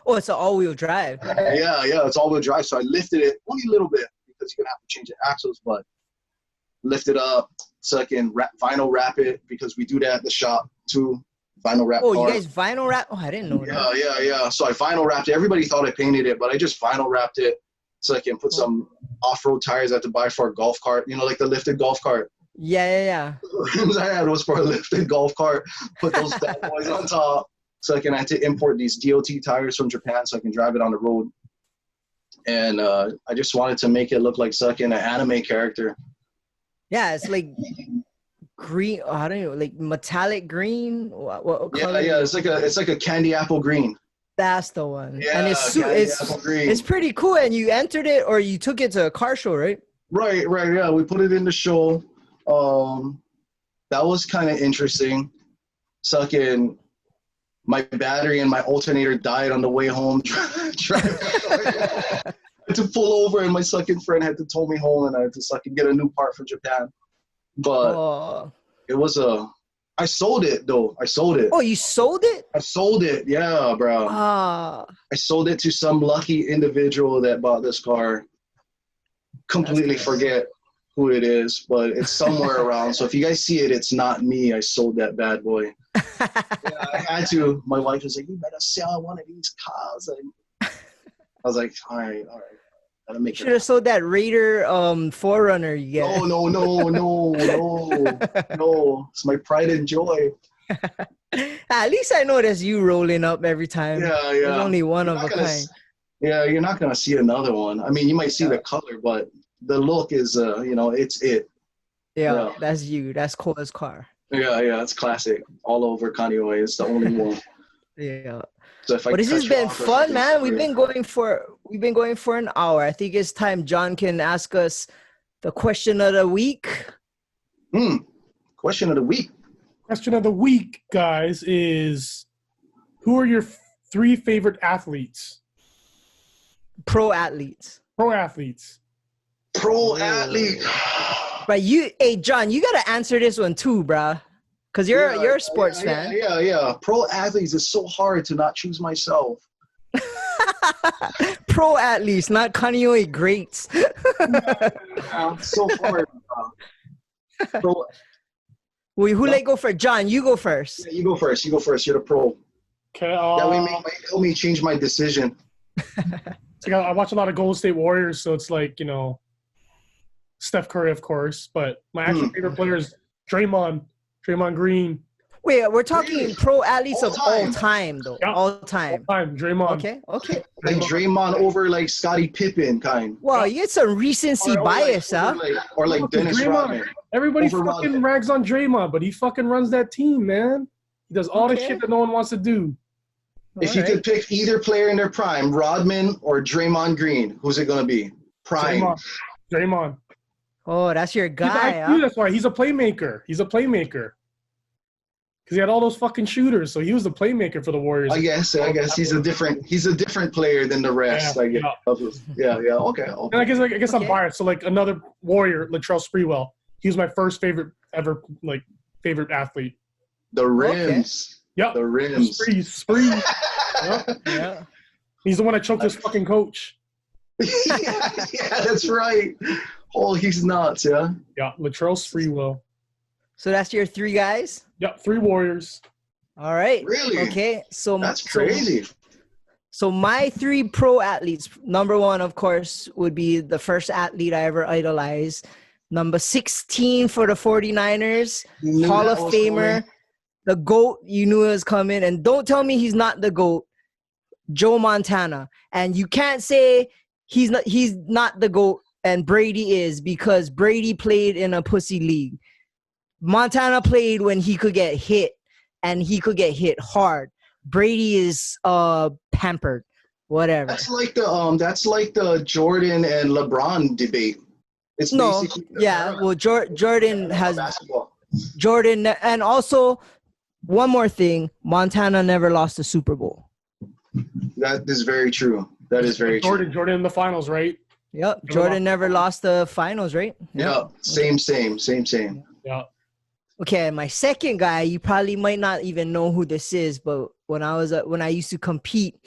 Oh, it's an all-wheel drive. Yeah, it's all-wheel drive. So I lifted it only a little bit because you're going to have to change the axles, but lift it up so I can vinyl wrap it, because we do that at the shop too. Vinyl wrap. Oh, you guys vinyl wrap? Oh, I didn't know that. Yeah. So I vinyl wrapped it. Everybody thought I painted it, but I just vinyl wrapped it so I can put some off-road tires I had to buy for a golf cart, like the lifted golf cart. Yeah. I had was for a lifted golf cart, put those bad boys on top. So I had to import these DOT tires from Japan so I can drive it on the road. And I just wanted to make it look like an anime character. Yeah, it's like green. I don't know, like metallic green. What color? Yeah. It's like a candy apple green. That's the one. Yeah, and it's pretty cool. And you entered it, or you took it to a car show, right? Right. Yeah, we put it in the show. That was kind of interesting. My battery and my alternator died on the way home. I had to pull over, and my friend had to tow me home, and I had to get a new part from Japan. But it was I sold it though. I sold it. Oh, you sold it? I sold it. Yeah, bro. I sold it to some lucky individual that bought this car. Completely forget who it is, but it's somewhere around. So if you guys see it, it's not me. I sold that bad boy. Yeah, I had to. My wife was like, "You better sell one of these cars." I was like, "All right. Gotta make it." Should have sold that Raider 4Runner you get. No. It's my pride and joy. At least I know that's you rolling up every time. Yeah. There's only one of a kind. Yeah, you're not gonna see another one. I mean, you might see the color, but the look is, it's it. Yeah, that's you. That's Koa's car. Yeah, it's classic. All over Kanye. It's the only one. Yeah. So if but this has been fun, man. We've been going for an hour. I think it's time John can ask us the question of the week. Question of the week. Question of the week, guys, is who are your 3 favorite athletes? Pro athletes. Pro athlete. But John, you gotta answer this one too, bruh. Cause you're a sports fan. Yeah. Pro athletes is so hard to not choose myself. Pro athletes, not Kanye greats. So hard. Wait, who let go first? John, you go first. Yeah, you go first. You're the pro. Okay. That way might help me change my decision. I watch a lot of Golden State Warriors, so it's like, Steph Curry, of course. But my actual favorite player is Draymond Green. Wait, we're talking pro athletes of all time, though. Yeah. All time. Draymond. Okay. Like Draymond over like Scottie Pippen kind. Wow, you get some recency bias, huh? Or like Dennis Rodman. Everybody fucking rags on Draymond, but he fucking runs that team, man. He does all the shit that no one wants to do. If you could pick either player in their prime, Rodman or Draymond Green, who's it going to be? Prime. Draymond. Oh, that's your guy, huh? That's why. He's a playmaker. Because he had all those fucking shooters, so he was the playmaker for the Warriors. I guess he's a different player than the rest. Yeah. Okay. And I guess I'm biased. So like another Warrior, Latrell Sprewell. He was my first favorite athlete. The rims. Yep. The rims. Spree. Yep. Yeah. He's the one that choked his fucking coach. yeah, that's right. Oh, he's nuts, yeah? Yeah, Latrell Sprewell. So that's your 3 guys? Yep, 3 Warriors. All right. Really? Okay. So that's crazy. So my 3 pro athletes, number 1, of course, would be the first athlete I ever idolized. Number 16 for the 49ers, Hall of Famer. The GOAT, you knew it was coming. And don't tell me he's not the GOAT, Joe Montana. And you can't say he's not the GOAT and Brady is, because Brady played in a pussy league. Montana played when he could get hit, and he could get hit hard. Brady is pampered, whatever. That's like the Jordan and LeBron debate. It's Jordan has basketball. Jordan, and also one more thing, Montana never lost a Super Bowl. That is very true. True. Jordan in the finals, right? Yep. Jordan never lost the finals, right? Yeah. Same. Yeah. Okay, my second guy, you probably might not even know who this is, but when I used to compete,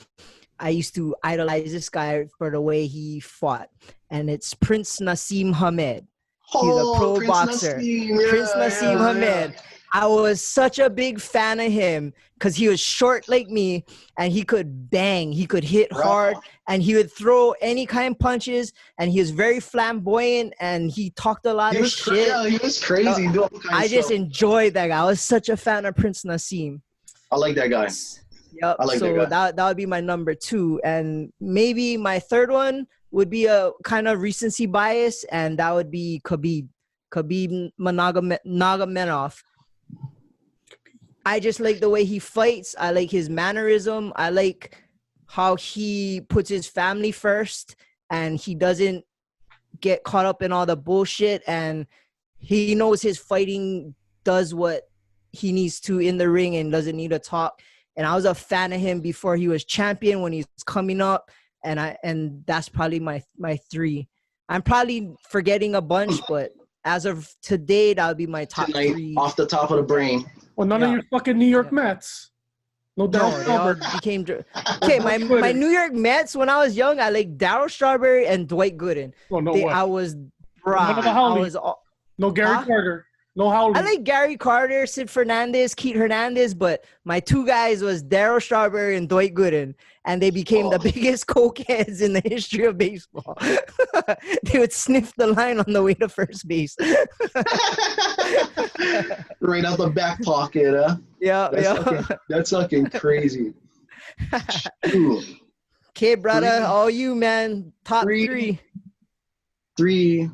I used to idolize this guy for the way he fought, and it's Prince Naseem Hamed. He's a pro boxer. Prince Naseem Hamed. I was such a big fan of him because he was short like me, and he could bang. He could hit hard, and he would throw any kind of punches, and he was very flamboyant, and he talked a lot of shit. Yeah, he was crazy. I just enjoyed that guy. I was such a fan of Prince Naseem. I like that guy. Yep. So that would be my number 2. And maybe my third one would be a kind of recency bias, and that would be Khabib Nurmagomedov. I just like the way he fights. I like his mannerism. I like how he puts his family first, and he doesn't get caught up in all the bullshit, and he knows his fighting does what he needs to in the ring and doesn't need to talk. And I was a fan of him before he was champion, when he's coming up, and that's probably my 3. I'm probably forgetting a bunch, but As of today, that would be my top Tonight, 3. off the top of the brain. Well, none of your fucking New York Mets. No No, Darryl they all Strawberry. became. Okay, my New York Mets when I was young, I like Darryl Strawberry and Dwight Gooden. Oh, no They, way. I was, None of the bruh, I Howley. was. No Gary Huh? Carter. No Howley. I like Gary Carter, Sid Fernandez, Keith Hernandez, but my 2 guys was Darryl Strawberry and Dwight Gooden, and they became the biggest cokeheads in the history of baseball. They would sniff the line on the way to first base. Right out the back pocket, huh? Yeah. That's fucking crazy. Ooh. Okay, brother, 3. all you, man. Top 3. 3.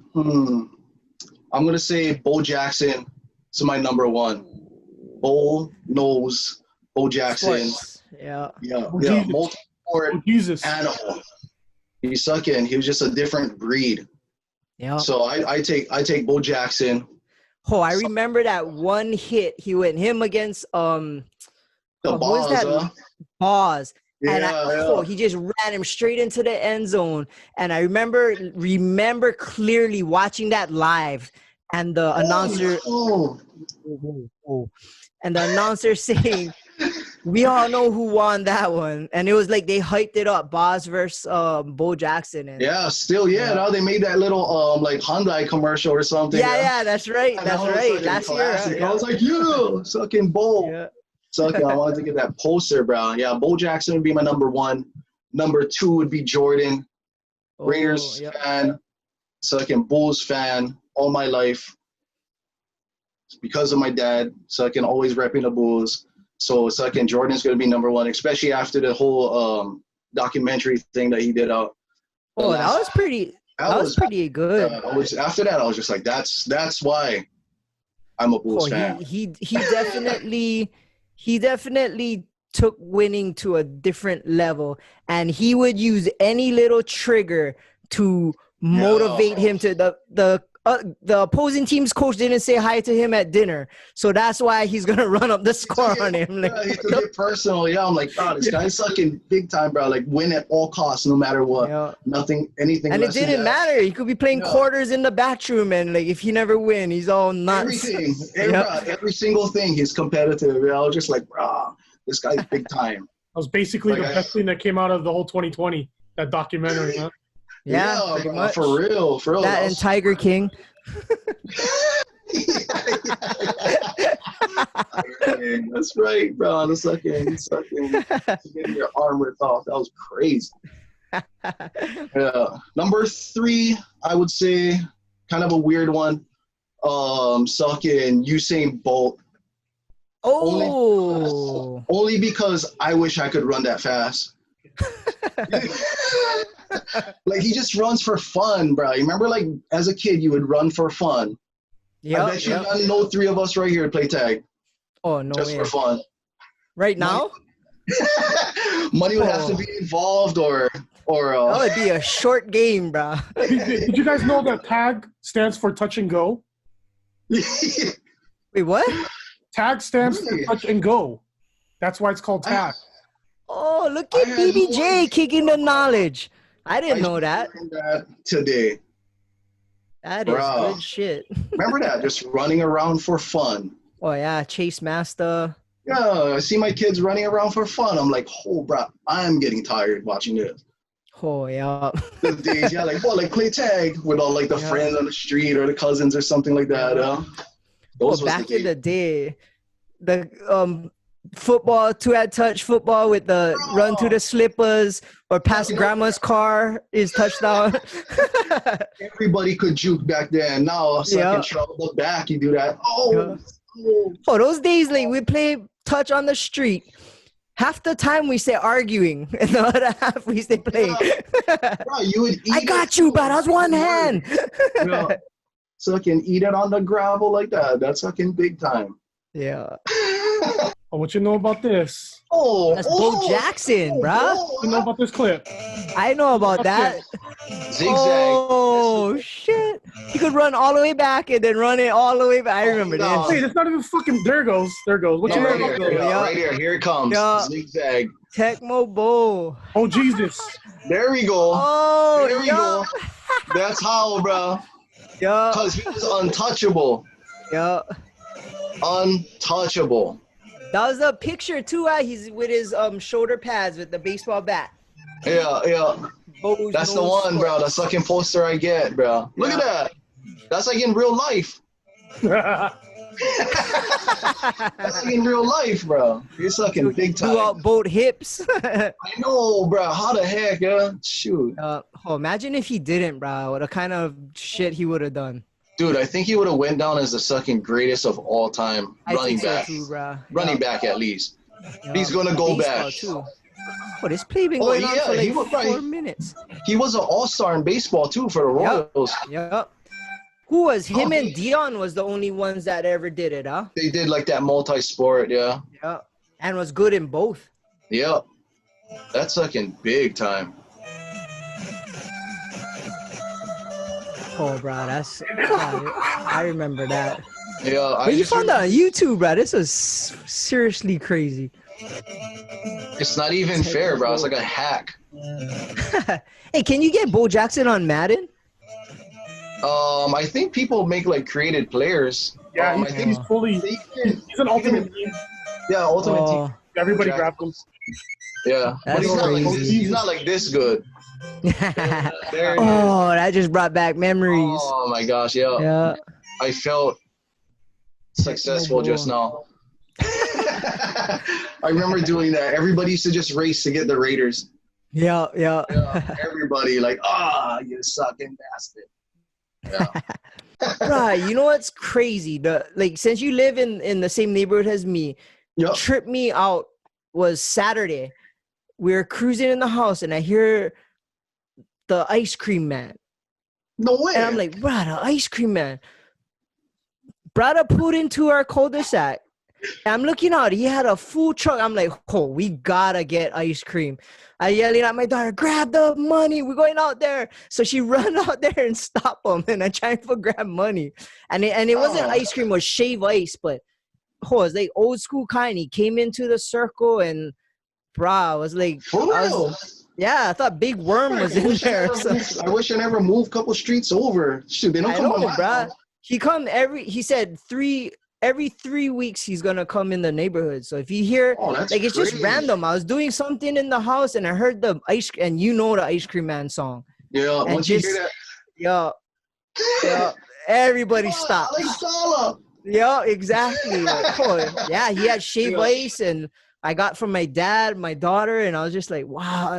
I'm gonna say Bo Jackson. It's my number 1. Bo knows Bo Jackson. Sports. Yeah. Yeah. Jesus. Multi-sport Jesus. animal. He's sucking. He was just a different breed. Yeah. So I take Bo Jackson. Oh, I remember that one hit he went him against The who Boz, was that? Boz. And Yeah. he just ran him straight into the end zone. And I remember clearly watching that live, and the announcer and the announcer saying, "We all know who won that one." And it was like they hyped it up, Boz versus Bo Jackson. And now they made that little like Hyundai commercial or something. yeah, that's right. And That's that was right. fucking Last classic. year. I was like, sucking Bo. Yeah. Sucking. I wanted to get that poster, bro. Yeah, Bo Jackson would be my number 1. Number 2 would be Jordan. Raiders fan. Sucking Bulls fan all my life. Because of my dad. Sucking always repping the Bulls. So sucking Jordan's gonna be number 1, especially after the whole documentary thing that he did out. Oh, that was pretty. That was pretty good. After that, I was just like, that's why I'm a Bulls fan. He definitely took winning to a different level, and he would use any little trigger to motivate him to the opposing team's coach didn't say hi to him at dinner, so that's why he's gonna run up the score on him. Like, he took it personal. Yeah, I'm like, bro, this guy's sucking big time, bro. Like, win at all costs, no matter what. Anything. And it didn't matter. He could be playing quarters in the bathroom, and like if he never win, he's all nuts. Everything, every single thing, he's competitive. I was just like, bro, this guy's big time. That was basically the best thing that came out of the whole 2020, that documentary, huh? Yeah, bro, for real. That and Tiger King. That's right, bro. The sucking, getting your arm ripped off. That was crazy. Number 3, I would say, kind of a weird one. Sucking Usain Bolt. Oh. Only because I wish I could run that fast. Like, he just runs for fun, bro. You remember, like, as a kid, you would run for fun. I bet you no 3 of us right here play tag. Oh, no just way. for fun. Right now? Money would have to be involved, or that would be a short game, bro. Did you guys know that tag stands for touch and go? Wait, what? Tag stands for touch and go. That's why it's called tag. Oh, look at BBJ kicking the knowledge. I didn't know that. Today. That is good shit. Remember that? Just running around for fun. Oh, yeah. Chase Master. Yeah, I see my kids running around for fun. I'm like, oh, bro, I'm getting tired watching this. Oh, yeah. The days, like play tag with all like the friends on the street or the cousins or something like that. Back in the day, the football, 2-hand touch football with the run to the slippers or past grandma's car is touchdown. Everybody could juke back then. Now, second trouble, look back, you do that. Oh, those days, like, we play touch on the street. Half the time we stay arguing, and the other half we stay playing. Bro, you would eat I got you, but that's one hand. So I can eat it on the gravel like that. That's fucking big time. Yeah. Oh, what you know about this? That's Bo Jackson, bro. You know about this clip? I know about that. Zigzag. Oh, shit. He could run all the way back and then run it all the way back. I remember this. Wait, it's not even fucking... There it goes. What you know about this? Right here. Here it comes. Zigzag. Tecmo Bowl. Oh, Jesus. There we go. Oh, there we go. That's how, bro. Yeah. Because he was untouchable. Yeah. Untouchable. That was a picture too. He's with his shoulder pads with the baseball bat. Yeah. Bo's That's the no one, sport. bro. The fucking poster I get, bro. Look at that. That's like in real life. That's like in real life, bro. You're sucking big time. Do out both hips. I know, bro. How the heck, yeah? Shoot. Imagine if he didn't, bro. What a kind of shit he would have done. Dude, I think he would have went down as the sucking greatest of all time running back. So too, bro. Running back at least. He's gonna go back. Too. Oh, this play been going on for like 4 minutes. He was an all-star in baseball too for the Royals. Yep. Who was him and Dion was the only ones that ever did it, huh? They did like that multi-sport, yeah. Yeah. And was good in both. Yep. That's sucking big time. Oh, bro, that's I remember that. Yeah, But you found that on YouTube, bro. This was seriously crazy. It's not even fair, bro. It's like a hack. Hey, can you get Bo Jackson on Madden? I think people make like created players. Yeah, I think he's fully. He's an ultimate team. Yeah, ultimate team. Everybody Jack- grabbed him. Yeah, but he's not like this good. Oh, that just brought back memories. Oh my gosh, yeah. I felt successful just now. I remember doing that. Everybody used to just race to get the Raiders. Yeah. Everybody like, you sucking bastard. Yeah. Right, you know what's crazy? Since you live in the same neighborhood as me, tripped me out was Saturday. We were cruising in the house and I hear the ice cream man. No way. And I'm like, bro, the ice cream man. Brother pulled into our cul-de-sac. And I'm looking out. He had a full truck. I'm like, oh, we gotta get ice cream. I yelling at my daughter, grab the money. We're going out there. So she run out there and stop him. And I try to grab money. And it wasn't ice cream, it was shave ice. But it was like old school kind. He came into the circle and I was like, for real? I thought Big Worm was in there. I wish I never moved a couple streets over. Shoot, they don't come on my house. He said every 3 weeks he's gonna come in the neighborhood. So if you hear it's just random. I was doing something in the house and I heard the the ice cream man song. Yeah, and once you hear that, everybody stopped. Like yeah, exactly. He had shave ice and I got from my dad, my daughter, and I was just like, wow.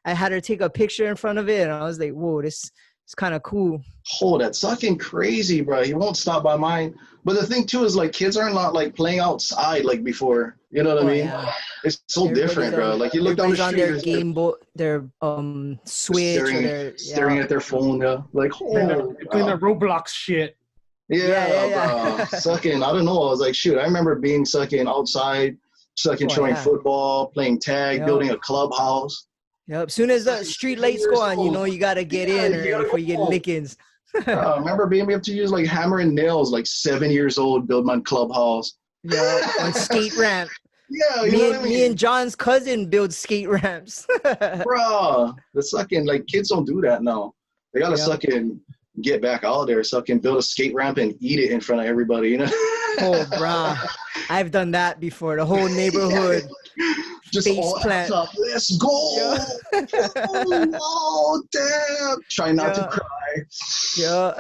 I had her take a picture in front of it, and I was like, whoa, this is kind of cool. Oh, that's fucking crazy, bro. He won't stop by mine. But the thing too is like kids are not like playing outside like before. You know what I mean? Yeah. It's so different, bro. Like you look down the street, on their Game Boy, their Switch, staring at their phone. Yeah, like playing their Roblox shit. Yeah. Sucking. I don't know. I was like, shoot. I remember being sucking outside. Throwing football, playing tag, building a clubhouse. Yep. As soon as the street lights go on, you know you gotta get in before you get lickings. I remember being able to use like hammer and nails, like 7 years old, build my clubhouse. Yeah, on skate ramp. Yeah, me and John's cousin build skate ramps. Bro, the sucking like kids don't do that now. They gotta sucking get back out there, sucking build a skate ramp and eat it in front of everybody. You know. Oh, bro. I've done that before. The whole neighborhood just face plant. Let's go. Oh, damn. Try not to cry. Yeah.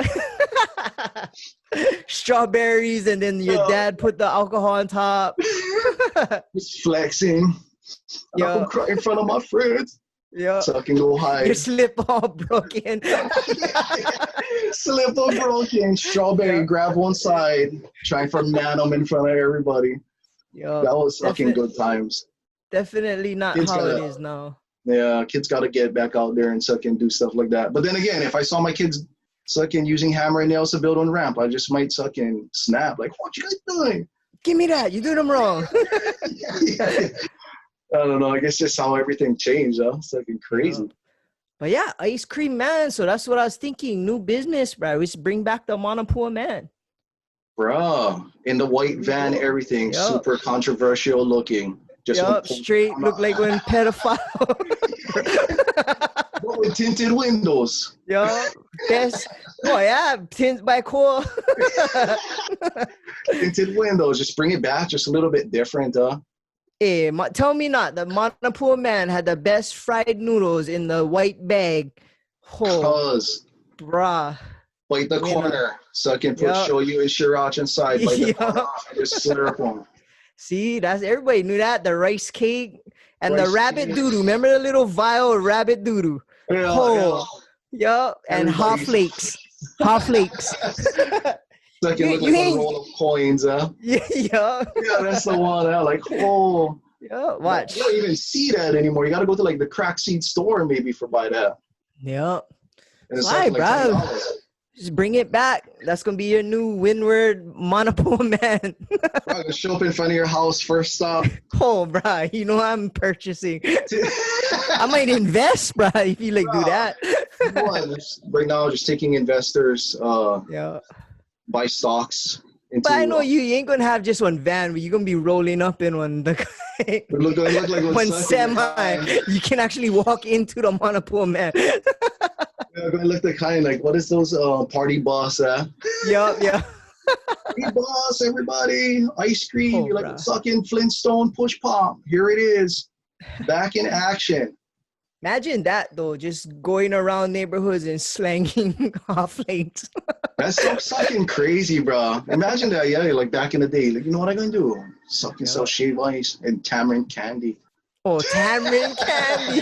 Strawberries, and then your dad put the alcohol on top. Just flexing. I'm crying in front of my friends. Yeah. So I can go hide. Your slip all broken. Slip all broken. Strawberry, grab one side. Trying to nan them in front of everybody. Yo, that was fucking good times. Definitely not kids how it is now. Yeah, kids got to get back out there and suck and do stuff like that. But then again, if I saw my kids sucking using hammer and nails to build on ramp, I just might suck and snap. Like, what you guys doing? Give me that. You doing them wrong. I don't know. I guess just how everything changed, though. It's fucking crazy. But yeah, ice cream man. So that's what I was thinking. New business, bro. We should bring back the Monopole man. Bro, in the white van, everything super controversial looking. Just straight look like when pedophile. But with tinted windows. Best Oh yeah, Tints by Koa. Tinted windows. Just bring it back, just a little bit different, Hey, tell me not. The Monopool man had the best fried noodles in the white bag. Oh, Cause bruh. bite the corner so I can put show you and Shirach inside. Bite the corner off and just slurp them. See, that's everybody knew that. The rice cake and Rice the rabbit cake. doo-doo. Remember the little vial of rabbit doo-doo? Yeah. And hot flakes. Hot flakes. So I can look like a roll of coins, Yeah. Yeah, that's the one. Like, oh. Yeah, watch. You don't even see that anymore. You got to go to like the crack seed store maybe for buy that. Yeah. And it's Why, like bro? $10. Just bring it back. That's gonna be your new Windward Monopool man. Bro, gonna show up in front of your house first stop. Oh, bro, you know I'm purchasing. I might invest, bro, if you like do that. Right now, just taking investors. Buy stocks. But I know you ain't gonna have just one van, but you're gonna be rolling up in one. Look like one semi. You can actually walk into the Monopool man. Yeah, gonna look the kind like, what is those party boss? Yeah. Party boss, everybody, ice cream. Oh, You're like bruh. sucking Flintstone push pop. Here it is, back in action. Imagine that though, just going around neighborhoods and slanging hot flakes. That's so fucking crazy, bro. Imagine that, yeah, like back in the day. Like, you know what I'm gonna do? Suck and sell shave ice and tamarind candy. Oh, tamarind candy.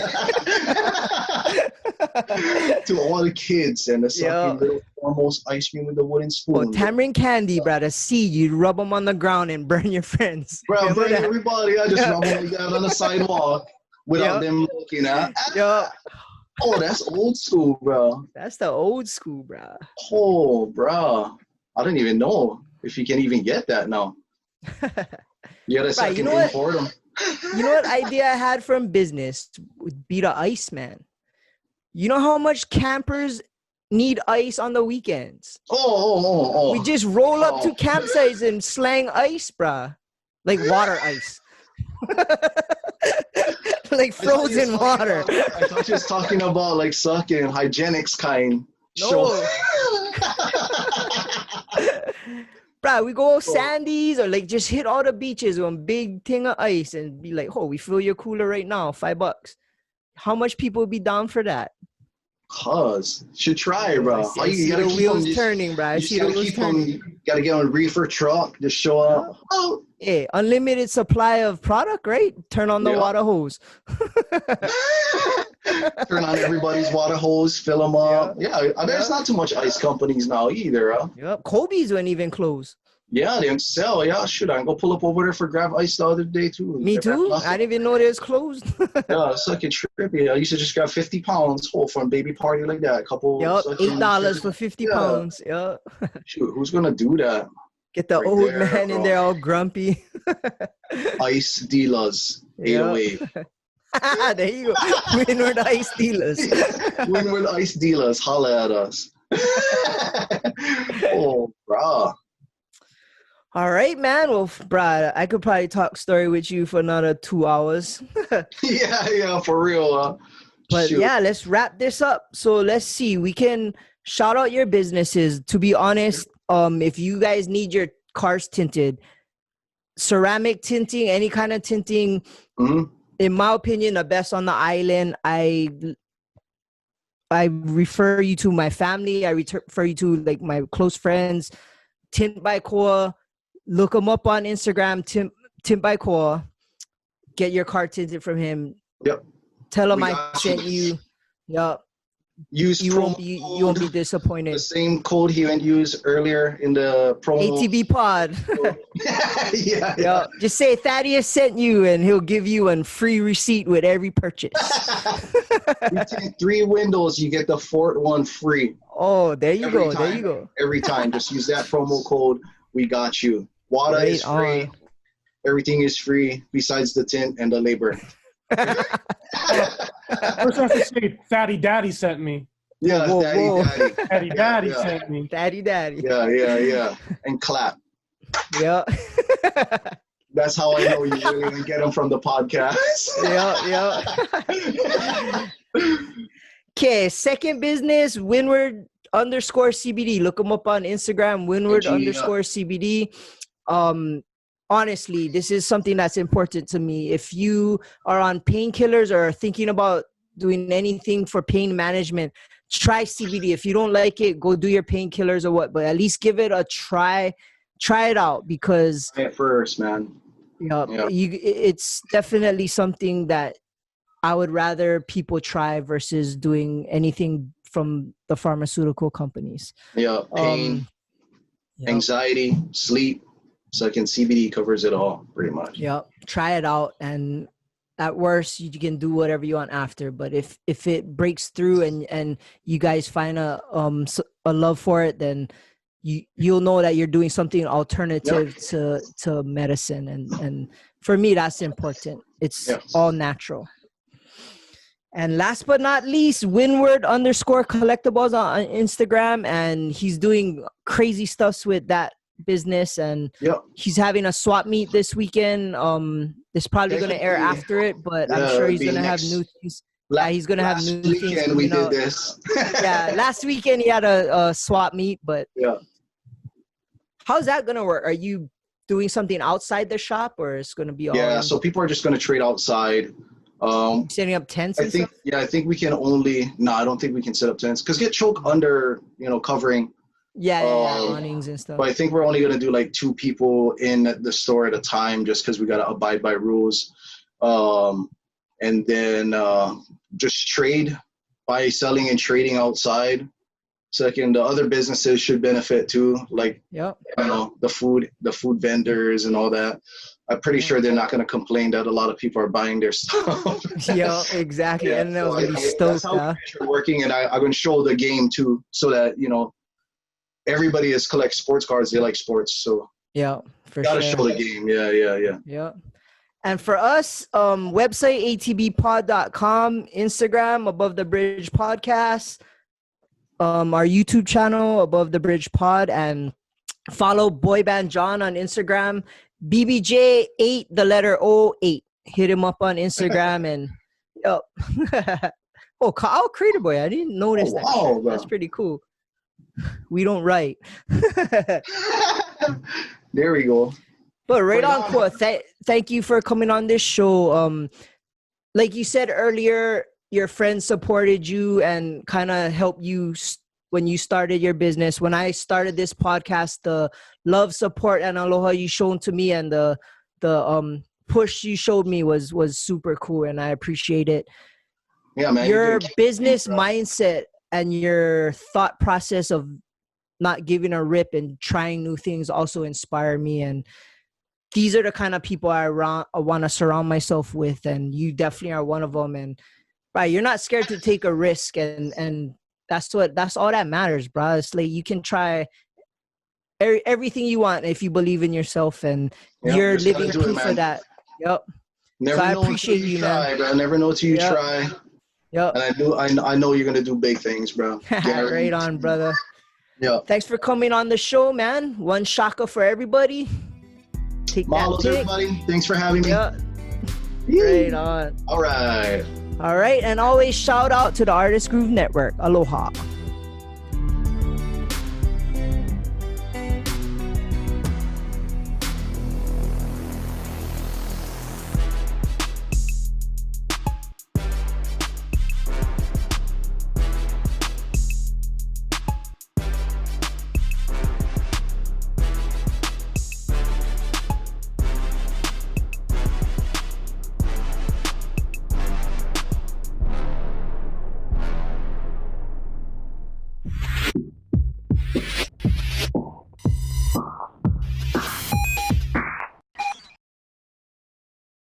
To all the kids and the sucking little foremost ice cream with the wooden spoon. Oh, tamarind candy, bro. The seed, you rub them on the ground and burn your friends. Bro, burn everybody. I just rub them down on the sidewalk without them looking at. Oh, that's old school, bro. That's the old school, bro. Oh, bro. I don't even know if you can even get that now. You gotta second import them. You know what idea I had from business would be the ice man. You know how much campers need ice on the weekends? Oh. We just roll up to campsites and slang ice, bruh. Like water ice. Like frozen water. I thought you was talking about like sucking hygienics kind. No. Bruh, we go Sandy's or like just hit all the beaches with a big thing of ice and be like, oh, we fill your cooler right now, $5. How much people would be down for that? Should try, bro. I see the wheels turning, bro. I see the wheels turning. Gotta get on a reefer truck, just show up. Oh. Hey, unlimited supply of product, right? Turn on the water hose. Turn on everybody's water hose, fill them up. Yeah, there's not too much ice companies now either. Yep, Kobe's wouldn't even close. Yeah, they don't sell. Yeah, should I go pull up over there for grab ice the other day too? Me too. I didn't even know they was closed. Yeah, it's like a trippy. I used to just grab 50 pounds whole for a baby party like that. A couple. $8 for 50 pounds. Yep. Shoot, who's gonna do that? Get the old man in there all grumpy. Ice dealers. 808. There you go. Windward Ice Dealers. Windward Ice Dealers. Holla at us. Oh, brah. All right, man. Well, brah, I could probably talk story with you for another 2 hours. Yeah, for real. But yeah, let's wrap this up. So let's see. We can shout out your businesses. To be honest, if you guys need your cars tinted, ceramic tinting, any kind of tinting, in my opinion, the best on the island. I refer you to my family. I refer you to like my close friends. Tint by Koa. Look him up on Instagram. Tint by Koa. Get your car tinted from him. Yep. Tell him I sent you. Yep. You won't be disappointed. The same code he went use earlier in the promo. ATBpod. Yeah. Just say Thaddeus sent you, and he'll give you a free receipt with every purchase. You take 3 windows, you get the 4th one free. Oh, there you go. There you go. Every time, just use that promo code. We got you. Water is free. Everything is free besides the tint and the labor. First, I have to say, Fatty Daddy sent me. Yeah, Daddy. Fatty Daddy sent me. Daddy. Yeah. And clap. Yeah. That's how I know you really gonna get them from the podcast. Yeah. Okay, second business, Windward CBD. Look them up on Instagram, Windward CBD. Honestly, this is something that's important to me. If you are on painkillers or thinking about doing anything for pain management, try CBD. If you don't like it, go do your painkillers or what, but at least give it a try. Try it out, because at first, man. It's definitely something that I would rather people try versus doing anything from the pharmaceutical companies. Pain, anxiety, sleep. So CBD covers it all pretty much. Try it out, and at worst you can do whatever you want after. But if it breaks through and you guys find a love for it, then you'll know that you're doing something alternative to medicine, and for me that's important. It's all natural. And last but not least, Windward _collectibles on Instagram, and he's doing crazy stuffs with that business, and he's having a swap meet this weekend. It's probably going to air after it, but I'm sure he's going to have new things. He's going to have new things. Last weekend we did this. Last weekend he had a swap meet, but how's that going to work? Are you doing something outside the shop, or it's going to be all so people are just going to trade outside. Setting up tents. I think we can only. No, I don't think we can set up tents because get choked under covering. Awnings and stuff. But I think we're only gonna do like 2 people in the store at a time, just because we gotta abide by rules. And then just trade, buy, selling, and trading outside. Second, the other businesses should benefit too, like the food vendors and all that. I'm pretty sure they're not going to complain that a lot of people are buying their stuff. Exactly. And they'll be stoked. That's how we're working, and I'm going to show the game too, so that everybody is collects sports cards. They like sports, so for gotta show the game. Yeah. And for us, website ATBpod.com, Instagram Above the Bridge Podcast, our YouTube channel Above the Bridge Pod, and follow Boyband John on Instagram. BBJ8, the letter 08. Hit him up on Instagram and Kyle Crater Boy. I didn't notice that. Wow, that's pretty cool. We don't write. There we go. But right on, Koa. Thank you for coming on this show. Like you said earlier, your friends supported you and kind of helped you when you started your business. When I started this podcast, the love, support, and aloha you shown to me, and the push you showed me was super cool, and I appreciate it. Yeah, man. Your business mindset and your thought process of not giving a rip and trying new things also inspire me, and these are the kind of people I want to surround myself with, and you definitely are one of them. And you're not scared to take a risk, and that's all that matters, bro. It's like you can try everything you want if you believe in yourself, and you're living proof of that. Never I know appreciate you, man. I never know till you try. And I know you're gonna do big things, bro. Right on, brother. Thanks for coming on the show, man. One shaka for everybody. Take Malos, that everybody. Thanks for having me. Right on. All right. And always shout out to the Artist Groove Network. Aloha.